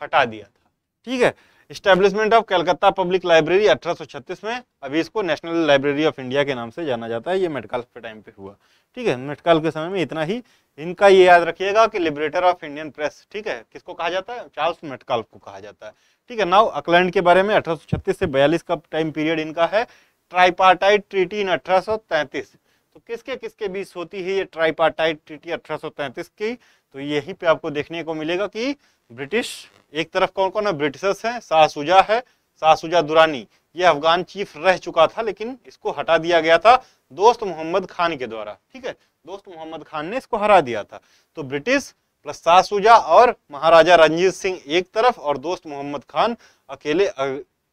हटा दिया था। ठीक है, establishment of Calcutta public library 1836 में। अभी इसको नेशनल लाइब्रेरी ऑफ इंडिया के नाम से जाना जाता है। ये मेटकाल्फ के टाइम पे हुआ। ठीक है, मेटकाल्फ के समय में इतना ही। इनका ये याद रखिएगा कि लिबरेटर ऑफ इंडियन प्रेस, ठीक है, किसको कहा जाता है? चार्ल्स मेटकाल्फ को कहा जाता है। ठीक है, नाउ ऑकलैंड के बारे में 1836 से 42 का टाइम पीरियड इनका है। ट्राइपार्टाइट ट्रीटी इन 1833। तो किसके किसके बीच होती है ये ट्राइपार्टाइट ट्रीटी 1833 की? तो यहीं पे आपको देखने को मिलेगा कि ब्रिटिश, एक तरफ कौन कौन है? ब्रिटिशर्स हैं, शाह शुजा है, शाह शुजा दुरानी, ये अफगान चीफ रह चुका था लेकिन इसको हटा दिया गया था दोस्त मोहम्मद खान के द्वारा। ठीक है, दोस्त मोहम्मद खान ने इसको हरा दिया था। तो ब्रिटिश प्लस शाह शुजा और महाराजा रंजीत सिंह एक तरफ और दोस्त मोहम्मद खान अकेले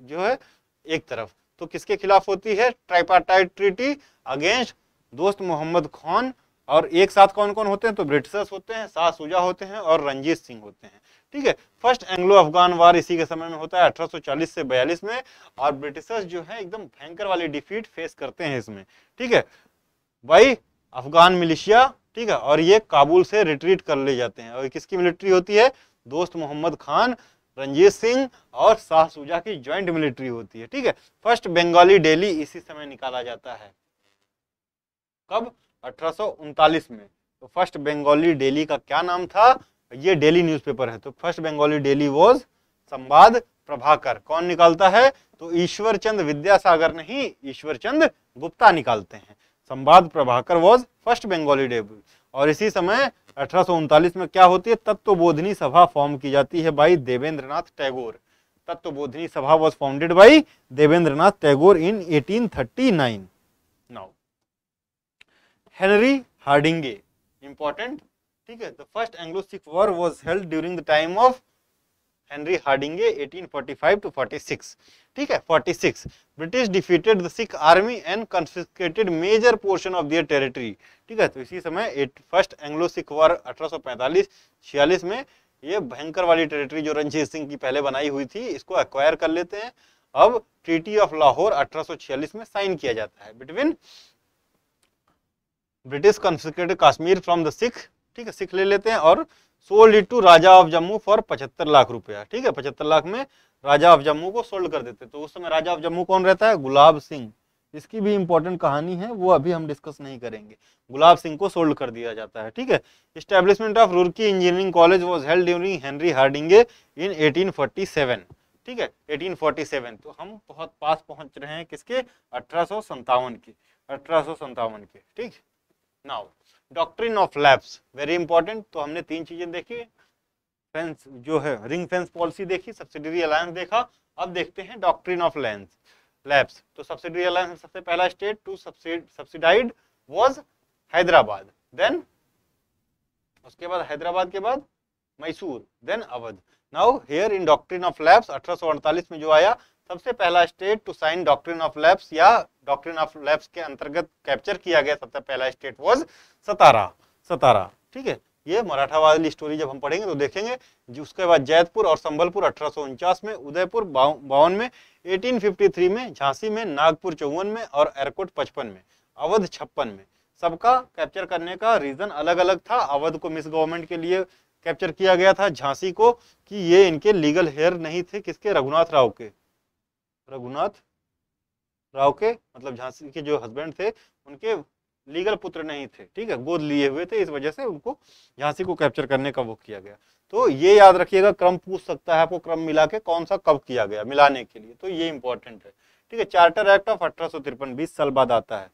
जो है एक तरफ। तो किसके खिलाफ होती है? ट्राइपार्टाइट ट्रीटी अगेंस्ट दोस्त मोहम्मद खान। और एक साथ कौन कौन होते हैं? तो ब्रिटिशर्स होते हैं, शाह शुजा होते हैं और रंजीत सिंह होते हैं। ठीक है, फर्स्ट एंग्लो अफगान वार इसी के समय में होता है 1840 से 42 में। और ब्रिटिशर्स जो है एकदम भयंकर वाली डिफीट फेस करते हैं इसमें। ठीक है, भाई अफगान मिलिशिया। ठीक है, और ये काबुल से रिट्रीट कर ले जाते हैं। और किसकी मिलिट्री होती है? दोस्त मोहम्मद खान, रंजीत सिंह और शाह शुजा की ज्वाइंट मिलिट्री होती है। ठीक है, फर्स्ट बंगाली डेली इसी समय निकाला जाता है। कब? 1839 में। तो फर्स्ट बंगाली डेली का क्या नाम था? ये डेली न्यूज़पेपर है। तो फर्स्ट बंगाली डेली वॉज संवाद प्रभाकर। कौन निकालता है? तो ईश्वर चंद विद्यासागर नहीं, ईश्वर चंद गुप्ता निकालते हैं। संवाद Prabhakar was first Bengali daily. और इसी समय 1839 में क्या होती है? तत्वबोधिनी सभा फॉर्म की जाती है by Devendranath Tagore. Tattvabodhini Sabha was founded by Devendranath Tagore in 1839। Now Henry Hardinge, important. ठीक है, the first Anglo Sikh war was held during the time of Henry Hardinge 1845 to 46। ठीक है, 46 British defeated the Sikh army and confiscated major portion of their territory. ठीक है, तो इसी समय first Anglo Sikh war 1845-46 में ये भयंकर वाली टेरिटरी जो रंजीत सिंह की पहले बनाई हुई थी इसको एक्वायर कर लेते हैं। अब ट्रीटी ऑफ लाहौर 1846 में साइन किया जाता है between British confiscated Kashmir from the Sikh. ठीक है, सिख ले लेते हैं और sold it to Raja of Jammu for 75 lakh रुपया। ठीक है, 75 लाख में राजा ऑफ जम्मू को सोल्ड कर देते। तो उस समय राजा ऑफ जम्मू कौन रहता है? गुलाब सिंह। इसकी भी इंपॉर्टेंट कहानी है, वो अभी हम डिस्कस नहीं करेंगे। गुलाब सिंह को सोल्ड कर दिया जाता है। ठीक है, establishment of Roorkee engineering college was held during Henry Hardinge in 1847। ठीक है, 1847। तो हम बहुत पास पहुंच रहे हैं किसके? 1857 के। 1857 के। ठीक, now doctrine of lapse, very important. तो हमने 3 चीजें देखी, फेंस जो है रिंग फेंस पॉलिसी देखी, सब्सिडरी अलायंस देखा, अब देखते हैं डॉक्ट्रिन ऑफ लैप्स। तो सब्सिडरी अलायंस में सबसे पहला state to subsidise was Hyderabad, then उसके बाद हैदराबाद के बाद Mysore, then Awadh. Now here in doctrine of lapse 1848 में जो आया, सबसे पहला state to sign doctrine of lapse या डॉक्ट्रिन ऑफ लैप्स के अंतर्गत कैप्चर किया गया सबसे पहला स्टेट वाज सतारा। ठीक है, ये मराठा वाली स्टोरी जब हम पढ़ेंगे तो देखेंगे। उसके बाद जैतपुर और संबलपुर 1849 में, उदयपुर 52 में, 1853 में, झांसी में, नागपुर 54 में और एरकोट 55 में, अवध 56 में। सबका कैप्चर करने का रीजन अलग अलग था। अवध को मिस गवर्नमेंट के लिए कैप्चर किया गया था, झांसी को कि ये इनके लीगल हेयर नहीं थे, किसके, रघुनाथ राव के मतलब झांसी के जो हस्बैंड थे उनके लीगल पुत्र नहीं थे, ठीक है, गोद लिए हुए थे, इस वजह से उनको झांसी को कैप्चर करने का वो किया गया। तो ये याद रखिएगा, क्रम पूछ सकता है आपको, क्रम मिला के कौन सा कब किया गया मिलाने के लिए, तो ये इंपॉर्टेंट है। ठीक है, चार्टर एक्ट ऑफ 1853 20 साल बाद आता है।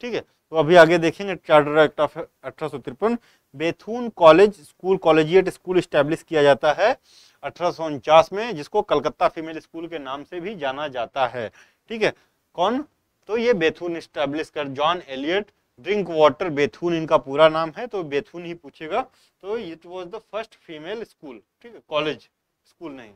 ठीक है, तो अभी आगे देखेंगे charter act of 1853। Bethune college school, collegiate school establish किया जाता है 1849 में, जिसको कलकत्ता फीमेल स्कूल के नाम से भी जाना जाता है। ठीक है, कौन, तो ये बेथुन स्टैब्लिश कर, जॉन एलियट ड्रिंक वाटर बेथुन इनका पूरा नाम है, तो बेथुन ही पूछेगा। तो it was the first female school, ठीक है, कॉलेज स्कूल नहीं।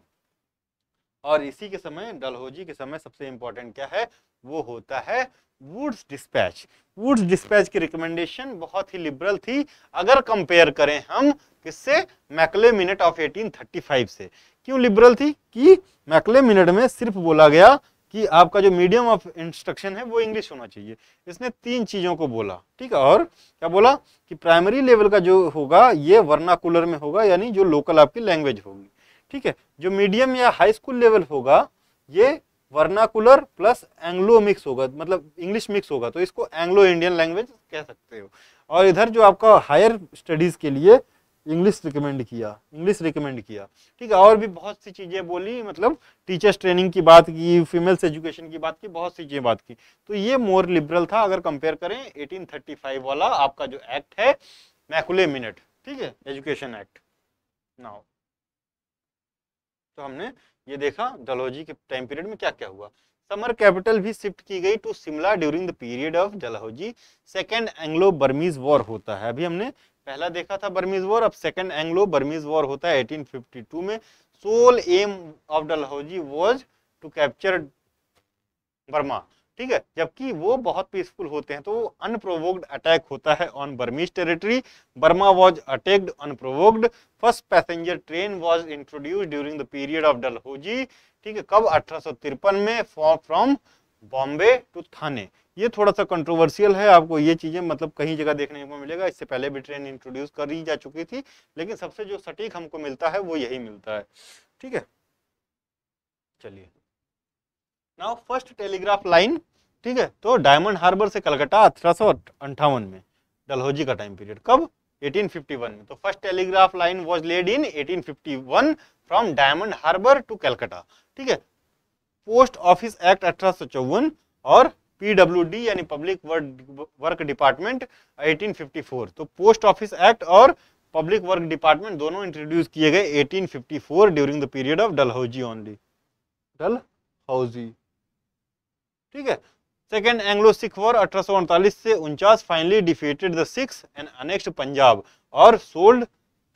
और इसी के समय, डलहौजी के समय सबसे इंपॉर्टेंट क्या है, वो होता है वुड्स डिस्पैच। वुड्स डिस्पैच की रिकमेंडेशन बहुत ही लिबरल थी, अगर कंपेयर करें हम किससे, मैकले मिनट ऑफ 1835 से। क्यों लिबरल थी कि मैकले मिनट में सिर्फ बोला गया कि आपका जो मीडियम ऑफ इंस्ट्रक्शन है वो इंग्लिश होना चाहिए। इसने 3 चीजों को बोला, ठीक है, और क्या बोला कि प्राइमरी लेवल का जो होगा ये वर्नाकुलर में होगा, यानी जो लोकल आपकी लैंग्वेज होगी। ठीक है, जो मीडियम या हाई स्कूल लेवल होगा ये वर्नाकुलर प्लस एंग्लो मिक्स होगा, मतलब इंग्लिश मिक्स होगा, तो इसको एंग्लो इंडियन लैंग्वेज कह सकते हो। और इधर जो आपका हायर स्टडीज के लिए इंग्लिश रिकमेंड किया। ठीक है, और भी बहुत सी चीजें बोली, मतलब टीचर्स ट्रेनिंग की बात की, फीमेल्स एजुकेशन की बात की, बहुत सी चीजें बात की। तो ये मोर लिबरल था अगर कंपेयर करें 1835 वाला आपका जो एक्ट है मैकुले मिनट, ठीक है, एजुकेशन एक्ट। नाउ तो हमने ये देखा डलहौजी के टाइम पीरियड में क्या क्या हुआ। समर कैपिटल भी शिफ्ट की गई to Shimla during the period of Dalhousie. Second Anglo Burmese war होता है, अभी हमने पहला देखा था बर्मीज वॉर, अब सेकेंड एंग्लो बर्मीज वॉर होता है 1852 में। Sole aim of Dalhousie was to capture Burma, ठीक है, जबकि वो बहुत पीसफुल होते हैं, तो अनप्रोवोक्ड अटैक होता है on Burmese territory. Burma was attacked unprovoked. First passenger train was introduced during the period of Dalhousie, ठीक है, कब, 1853 में, फ्रॉम बॉम्बे टू थाने। ये थोड़ा सा कंट्रोवर्शियल है, आपको ये चीजें मतलब कहीं जगह देखने को मिलेगा, इससे पहले भी ट्रेन इंट्रोड्यूस करी जा चुकी थी, लेकिन सबसे जो सटीक हमको मिलता है वो यही मिलता है। ठीक है, चलिए नाउ फर्स्ट टेलीग्राफ लाइन, ठीक है, तो डायमंड हार्बर से कलकत्ता 1858 में, डलहौजी का टाइम पीरियड कब, 1851 में। तो first telegraph line was laid in 1851 from Diamond Harbour to Calcutta. ठीक है, पोस्ट ऑफिस एक्ट 1854 और पीडब्ल्यूडी यानी पब्लिक वर्क डिपार्टमेंट 1854। तो पोस्ट ऑफिस एक्ट और पब्लिक वर्क डिपार्टमेंट दोनों इंट्रोड्यूस किए गए 1854 during the period of Dalhousie only, Dalhousie. ठीक है, सेकेंड एंग्लो सिख वॉर 1848 से 49 finally defeated the Sikhs and annexed Punjab और sold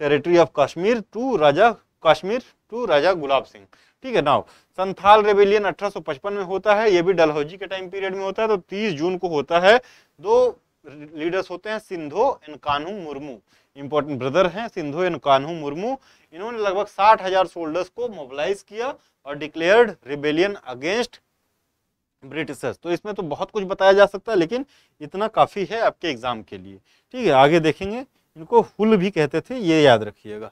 territory of Kashmir to Raja Gulab Singh. ठीक है, नाउ संथाल रेबेलियन 1855 में होता है, ये भी डलहौजी के टाइम पीरियड में होता है। तो 30 जून को होता है। 2 लीडर्स होते हैं, Sidho and Kanhu Murmu, important brother हैं सिंधो एंड कान्हू मुर्मू। इन्होंने लगभग 60,000 सोल्जर्स को मोबिलाइज किया और डिक्लेयर्ड रिबेलियन अगेंस्ट ब्रिटिशर्स। तो इसमें तो बहुत कुछ बताया जा सकता है, लेकिन इतना काफी है आपके एग्जाम के लिए। ठीक है, आगे देखेंगे, इनको हुल भी कहते थे, ये याद रखिएगा।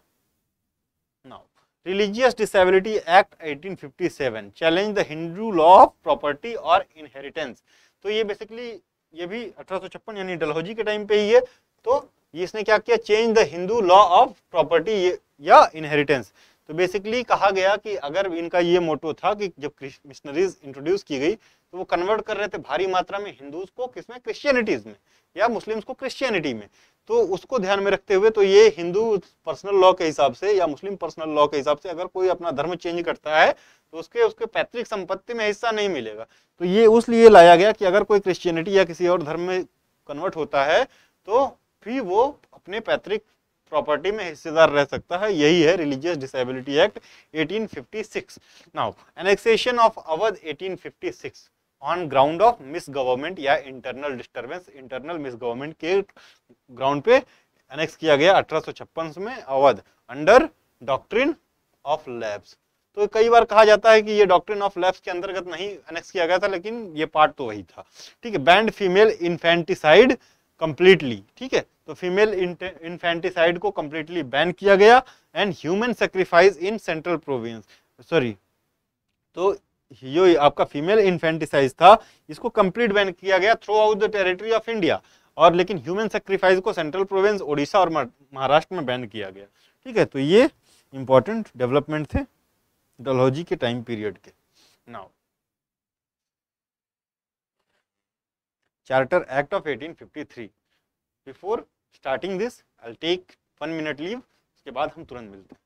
Now religious disability act 1857 challenge the Hindu law of property और इनहेरिटेंस। तो ये बेसिकली ये भी 1856 यानी डलहौजी के टाइम पे ही है। तो इसने क्या किया, change the Hindu law of property या इनहेरिटेंस। तो बेसिकली कहा गया कि अगर इनका ये मोटो था कि जब मिशनरीज इंट्रोड्यूस की गई तो वो कन्वर्ट कर रहे थे भारी मात्रा में हिंदूज को, किसमें, क्रिश्चियनिटीज में, या मुस्लिम्स को क्रिश्चियनिटी में। तो उसको ध्यान में रखते हुए तो ये हिंदू पर्सनल लॉ के हिसाब से या मुस्लिम पर्सनल लॉ के हिसाब से अगर कोई अपना धर्म चेंज करता है तो उसके उसके पैतृक संपत्ति में हिस्सा नहीं मिलेगा। तो ये उसलिए लाया गया कि अगर कोई क्रिश्चियनिटी या किसी और धर्म में कन्वर्ट होता है तो फिर वो अपने पैतृक प्रॉपर्टी में हिस्सेदार रह सकता है। यही है religious disability act 1856। Now annexation of Awadh 1856 on ground of misgovernment या internal disturbance, internal misgovernment के ग्राउंड पे एनेक्स किया गया 1856 में Awadh under doctrine of lapse. तो कई बार कहा जाता है कि ये डॉक्ट्रिन ऑफ लैब्स के अंतर्गत नहीं एनेक्स किया गया था, लेकिन ये पार्ट तो वही था। ठीक है, बैंड फीमेल इन्फेंटिसाइड कंप्लीटली। ठीक है, तो फीमेल इन्फेंटिसाइड को कंप्लीटली बैन किया गया and human sacrifice in central province, sorry, तो ये आपका फीमेल इन्फेंटिसाइड था, इसको कंप्लीट बैन किया गया through out the territory of India, और लेकिन ह्यूमन सेक्रीफाइस को सेंट्रल प्रोविंस ओडिशा और महाराष्ट्र में बैन किया गया। ठीक है, तो ये इंपॉर्टेंट डेवलपमेंट थे डलहौजी के टाइम पीरियड के। Now charter act of 1853। Before starting this I will take 1 minute leave, उसके बाद हम तुरंत मिलते हैं।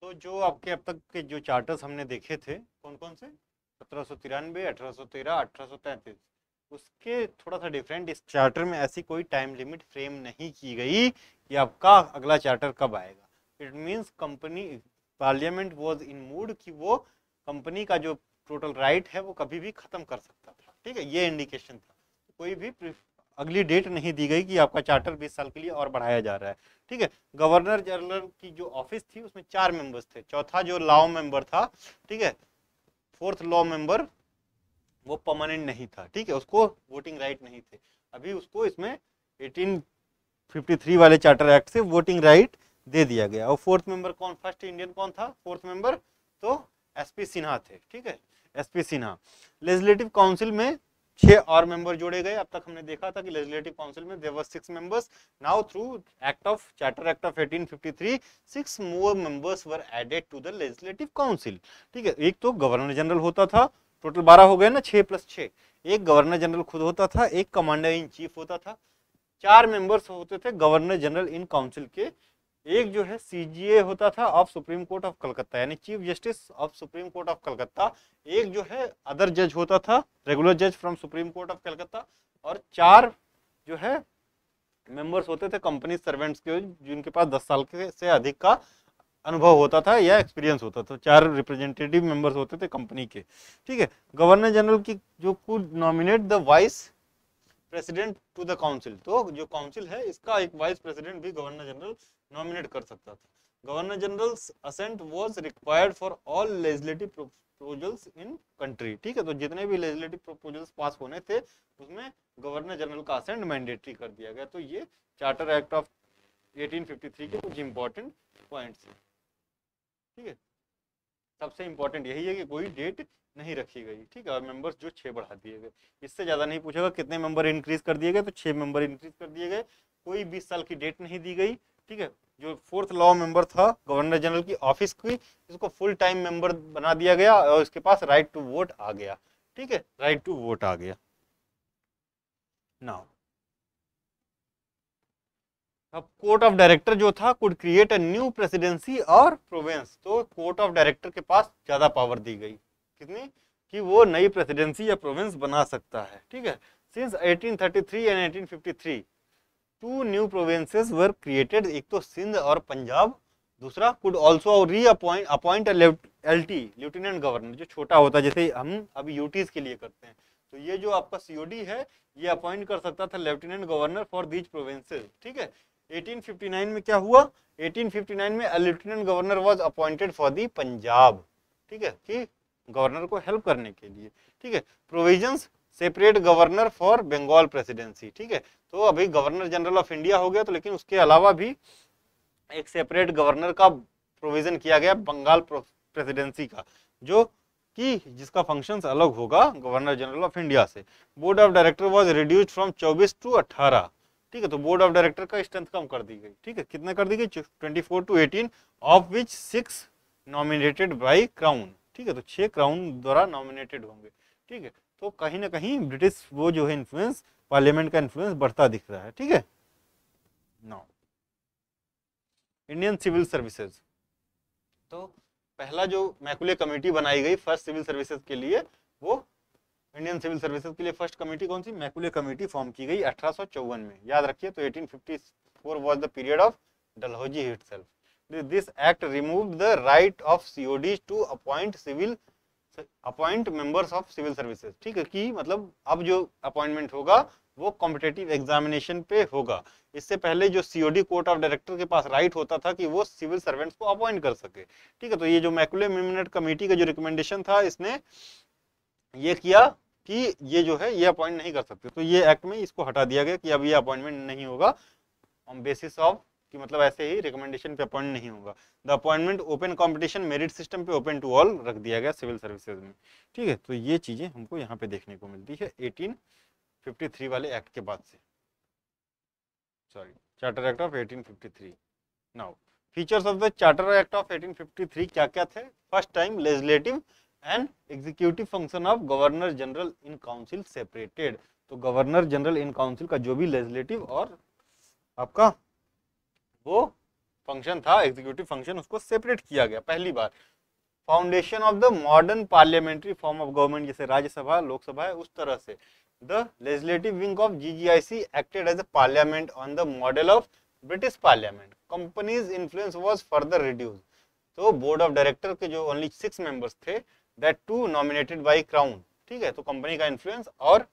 तो जो आपके अब तक के जो चार्टर्स हमने देखे थे कौन कौन से, 1793, 1813, 1833, उसके थोड़ा सा डिफरेंट, इस चार्टर में ऐसी कोई टाइम लिमिट फ्रेम नहीं की गई कि आपका अगला चार्टर कब आएगा। It means company parliament was in mood कि वो कंपनी का जो टोटल राइट है वो कभी भी खत्म कर सकता था। ठीक है, ये इंडिकेशन था, कोई भी अगली डेट नहीं दी गई कि आपका चार्टर 20 साल के लिए और बढ़ाया जा रहा है। ठीक है, गवर्नर जनरल की जो ऑफिस थी उसमें 4 मेंबर्स थे, चौथा जो लॉ मेंबर था, ठीक है, 4th लॉ मेंबर वो परमानेंट नहीं था, ठीक है, उसको वोटिंग राइट नहीं थे। अभी उसको इसमें 1853 वाले चार्टर एक्ट से वोटिंग राइट दे दिया गया। और फोर्थ मेंबर कौन, फर्स्ट इंडियन कौन था फोर्थ मेंबर, तो एसपी सिन्हा थे, ठीक है, एसपी सिन्हा। लेजिस्लेटिव काउंसिल में 6 और मेंबर जोड़े गए। अब तक हमने देखा था कि लेजिस्लेटिव काउंसिल में there were 6 members. Now through act of charter act of 1853 6 more members were added to the legislative council, ठीक है। एक तो गवर्नर जनरल होता था, टोटल 12 हो गए ना, 6 + 6। एक गवर्नर जनरल खुद होता था, एक कमांडर इन चीफ होता था, 4 मेंबर्स होते थे गवर्नर जनरल इन काउंसिल के। एक जो है सीजीए होता था of supreme court of Calcutta, यानी chief justice of supreme court of Calcutta. एक जो है अदर जज होता था, रेगुलर जज from supreme court of Calcutta. और 4 जो है मेंबर्स होते थे कंपनी सर्वेंट्स के, जिनके पास 10 साल के से अधिक का अनुभव होता था या एक्सपीरियंस होता था। 4 रिप्रेजेंटेटिव मेंबर्स होते थे कंपनी के, ठीक है। गवर्नर जनरल की जो could nominate the vice president to the council, तो जो काउंसिल है इसका एक वाइस प्रेसिडेंट भी गवर्नर जनरल नॉमिनेट कर सकता था। Governor general's assent was required for all legislative proposals in country, ठीक है। तो जितने भी लेजिस्लेटिव प्रपोजल्स पास होने थे उसमें गवर्नर जनरल का असेंट मैंडेटरी कर दिया गया। तो ये चार्टर एक्ट ऑफ 1853 के कुछ इंपॉर्टेंट पॉइंट्स हैं, ठीक है। सबसे इंपॉर्टेंट यही है कि कोई डेट नहीं रखी गई, ठीक है। और मेंबर्स जो 6 बढ़ा दिए गए, इससे ज्यादा नहीं पूछेगा कितने मेंबर इंक्रीज कर दिए गए, तो 6 मेंबर इंक्रीज कर दिए गए। कोई 20 साल की डेट नहीं दी गई, ठीक है। जो फोर्थ लॉ मेंबर था गवर्नर जनरल की ऑफिस की, इसको फुल टाइम मेंबर बना दिया गया और इसके पास राइट टू वोट आ गया, ठीक है, राइट टू वोट आ गया। नाउ अब कोर्ट ऑफ डायरेक्टर जो था could create a new presidency और प्रोविंस, तो कोर्ट ऑफ डायरेक्टर के पास ज्यादा पावर दी गई, कितनी, कि वो नई प्रेसिडेंसी या प्रोविंस बना सकता है, ठीक है। Since 1833 and 1853 2 new provinces were created, एक तो सिंध और पंजाब, दूसरा could also appoint LT lieutenant governor, जो छोटा होता है जैसे हम अभी यूटीज के लिए करते हैं। तो ये जो आपका सीओडी है ये अपॉइंट कर सकता था lieutenant governor for these provinces, ठीक है। 1859 में क्या हुआ, 1859 में lieutenant governor was appointed for the Punjab, ठीक है, कि गवर्नर को हेल्प करने के लिए, ठीक है। Provisions separate governor for Bengal presidency, ठीक है। तो अभी गवर्नर जनरल ऑफ इंडिया हो गया, तो लेकिन उसके अलावा भी एक सेपरेट गवर्नर का प्रोविजन किया गया बंगाल प्रेसिडेंसी का, जो कि जिसका फंक्शंस अलग होगा गवर्नर जनरल ऑफ इंडिया से। Board of director was reduced from 24 to 18, ठीक है। तो बोर्ड ऑफ डायरेक्टर का स्ट्रेंथ कम कर दी गई, ठीक है। कितना कर दी गई, 24 to 18, of which 6 nominated by crown, ठीक है। तो 6 क्राउन द्वारा नॉमिनेटेड होंगे, ठीक है। तो कहीं ना कहीं ब्रिटिश वो जो है इन्फ्लुएंस, पार्लियामेंट का इन्फ्लुएंस बढ़ता दिख रहा है, ठीक है। नाउ इंडियन सिविल सर्विसेज, तो पहला जो मैकुले कमेटी बनाई गई फर्स्ट सिविल सर्विसेज के लिए, वो इंडियन सिविल सर्विसेज के लिए फर्स्ट कमेटी कौन सी, मैकुले कमेटी फॉर्म की गई 1854 में, याद रखिए। तो 1854 was the period of Dalhousie itself. This act removed the right of CODs to appoint members of civil services, ठीक है, कि मतलब अब जो अपॉइंटमेंट होगा वो कॉम्पिटेटिव एग्जामिनेशन पे होगा। इससे पहले जो सीओडी कोर्ट ऑफ डायरेक्टर के पास राइट होता था कि वो सिविल सर्वेंट्स को अपॉइंट कर सके, ठीक है। तो ये जो मैकुले मिनिट कमेटी का जो रिकमेंडेशन था, इसने ये किया कि ये जो है ये अपॉइंट नहीं कर सकते, तो ये एक्ट में इसको हटा दिया गया कि अब ये अपॉइंटमेंट नहीं होगा ऑन बेसिस ऑफ, कि मतलब ऐसे ही रिकमेंडेशन पे अपॉइंट नहीं होगा। The appointment open competition merit system पे ओपन टू ऑल रख दिया गया सिविल सर्विसेज में, ठीक है। तो ये चीजें हमको यहाँ पे देखने को मिलती है 1853 वाले एक्ट के बाद से, sorry charter act of 1853। Now features of the charter act of 1853 क्या क्या थे। First time legislative and executive function of governor general in council separated, तो गवर्नर जनरल इन काउंसिल का जो भी लेजिस्लेटिव और आपका वो फंक्शन था, एग्जीक्यूटिव फंक्शन, उसको सेपरेट किया गया पहली बार। Foundation of the modern parliamentary form of government, जैसे राज्यसभा लोकसभा है उस तरह से। The legislative wing of GGIC acted as a parliament on the model of British parliament. Company's influence was further reduce, तो बोर्ड ऑफ डायरेक्टर के जो only 6 members थे, that to nominated by crown, ठीक है। तो कंपनी का influence और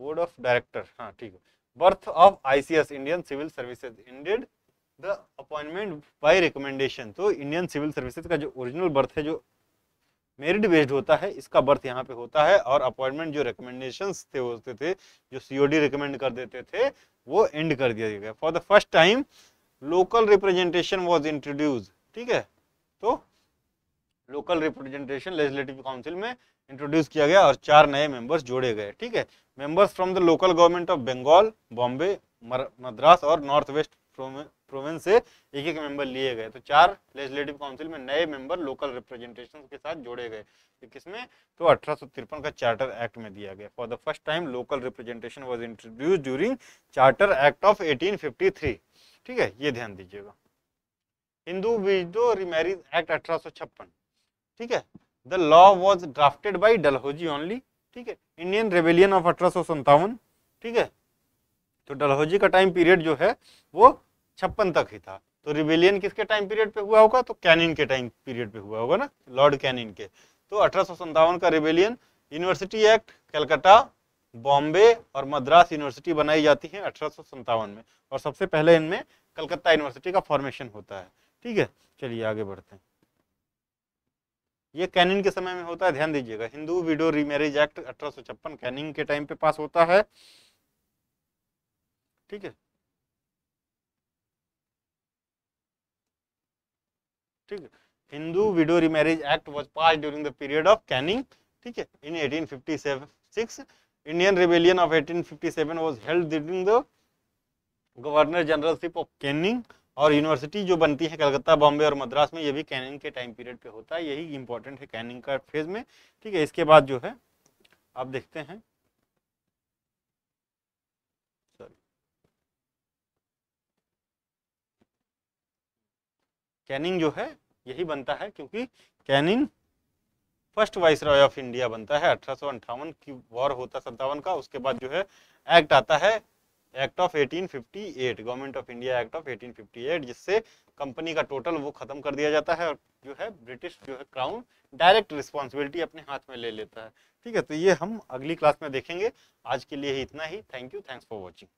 board of director, हाँ ठीक है। Birth of ICS Indian civil services ended the appointment by recommendation, तो इंडियन सिविल सर्विसेज का जो ओरिजिनल बर्थ है, जो मेरिट बेस्ड होता है, इसका बर्थ यहाँ पे होता है, और अपॉइंटमेंट जो रिकमेंडेशंस थे होते थे, जो सीओडी रिकमेंड कर देते थे, वो एंड कर दिया गया। For the first time local representation was introduce, ठीक है, तो लोकल रिप्रेजेंटेशन लेजिस्लेटिव काउंसिल में इंट्रोड्यूस किया गया और 4 नए मेंबर्स जोड़े गए, ठीक है। Members from the local government of Bengal, Bombay, Madras और नॉर्थ वेस्ट प्रोविंस से एक एक मेंबर लिए गए। तो 4 लेजिस्लेटिव काउंसिल में नए मेंबर लोकल रिप्रेजेंटेशन के साथ जोड़े गए। किसमें? तो 1853 का चार्टर एक्ट में दिया गया। For the first time local representation was introduced during charter act of 1853, ठीक है, ये ध्यान दीजिएगा। हिंदू विडो रीमैरिज एक्ट 1856, ठीक है, the law was drafted bye Dalhousie only, ठीक है। इंडियन रेबेलियन ऑफ 1857, ठीक है, तो डलहौजी का टाइम पीरियड जो है वो 56 तक ही था। तो रिबेलियन किसके टाइम पीरियड पे हुआ होगा? तो कैनिन के टाइम पीरियड पे हुआ होगा ना, लॉर्ड कैनिन के। तो 1857 का rebellion, university act, Calcutta, Bombay और मद्रास यूनिवर्सिटी बनाई जाती है 1857 में, और सबसे पहले इनमें कलकत्ता यूनिवर्सिटी का फॉर्मेशन होता है, ठीक है। चलिए आगे बढ़ते हैं। ये कैनिन के समय में होता है, ध्यान दीजिएगा। Hindu widow remarriage act 1856 Canning के टाइम पे पास होता है, ठीक है, ठीक है। Hindu widow remarriage act was pass during the period of Canning, ठीक है, in 1856। Indian rebellion of 1857 was held during the governor generalship of Canning, और यूनिवर्सिटी जो बनती है कलकत्ता, बॉम्बे और मद्रास में, ये भी कैनिंग के टाइम पीरियड पे होता है। यही इंपॉर्टेंट है कैनिंग का फेज में, ठीक है। इसके बाद जो है आप देखते हैं, कैनिंग जो है यही बनता है, क्योंकि Canning first viceroy of India बनता है। 1858 की वॉर होता है 57 का, उसके बाद जो है एक्ट आता है, act of 1858, government of India act of 1858, जिससे कंपनी का टोटल वो खत्म कर दिया जाता है, और जो है ब्रिटिश जो है क्राउन डायरेक्ट रिस्पॉन्सिबिलिटी अपने हाथ में ले लेता है, ठीक है। तो ये हम अगली क्लास में देखेंगे। आज के लिए ही इतना ही। Thank you, thanks for watching.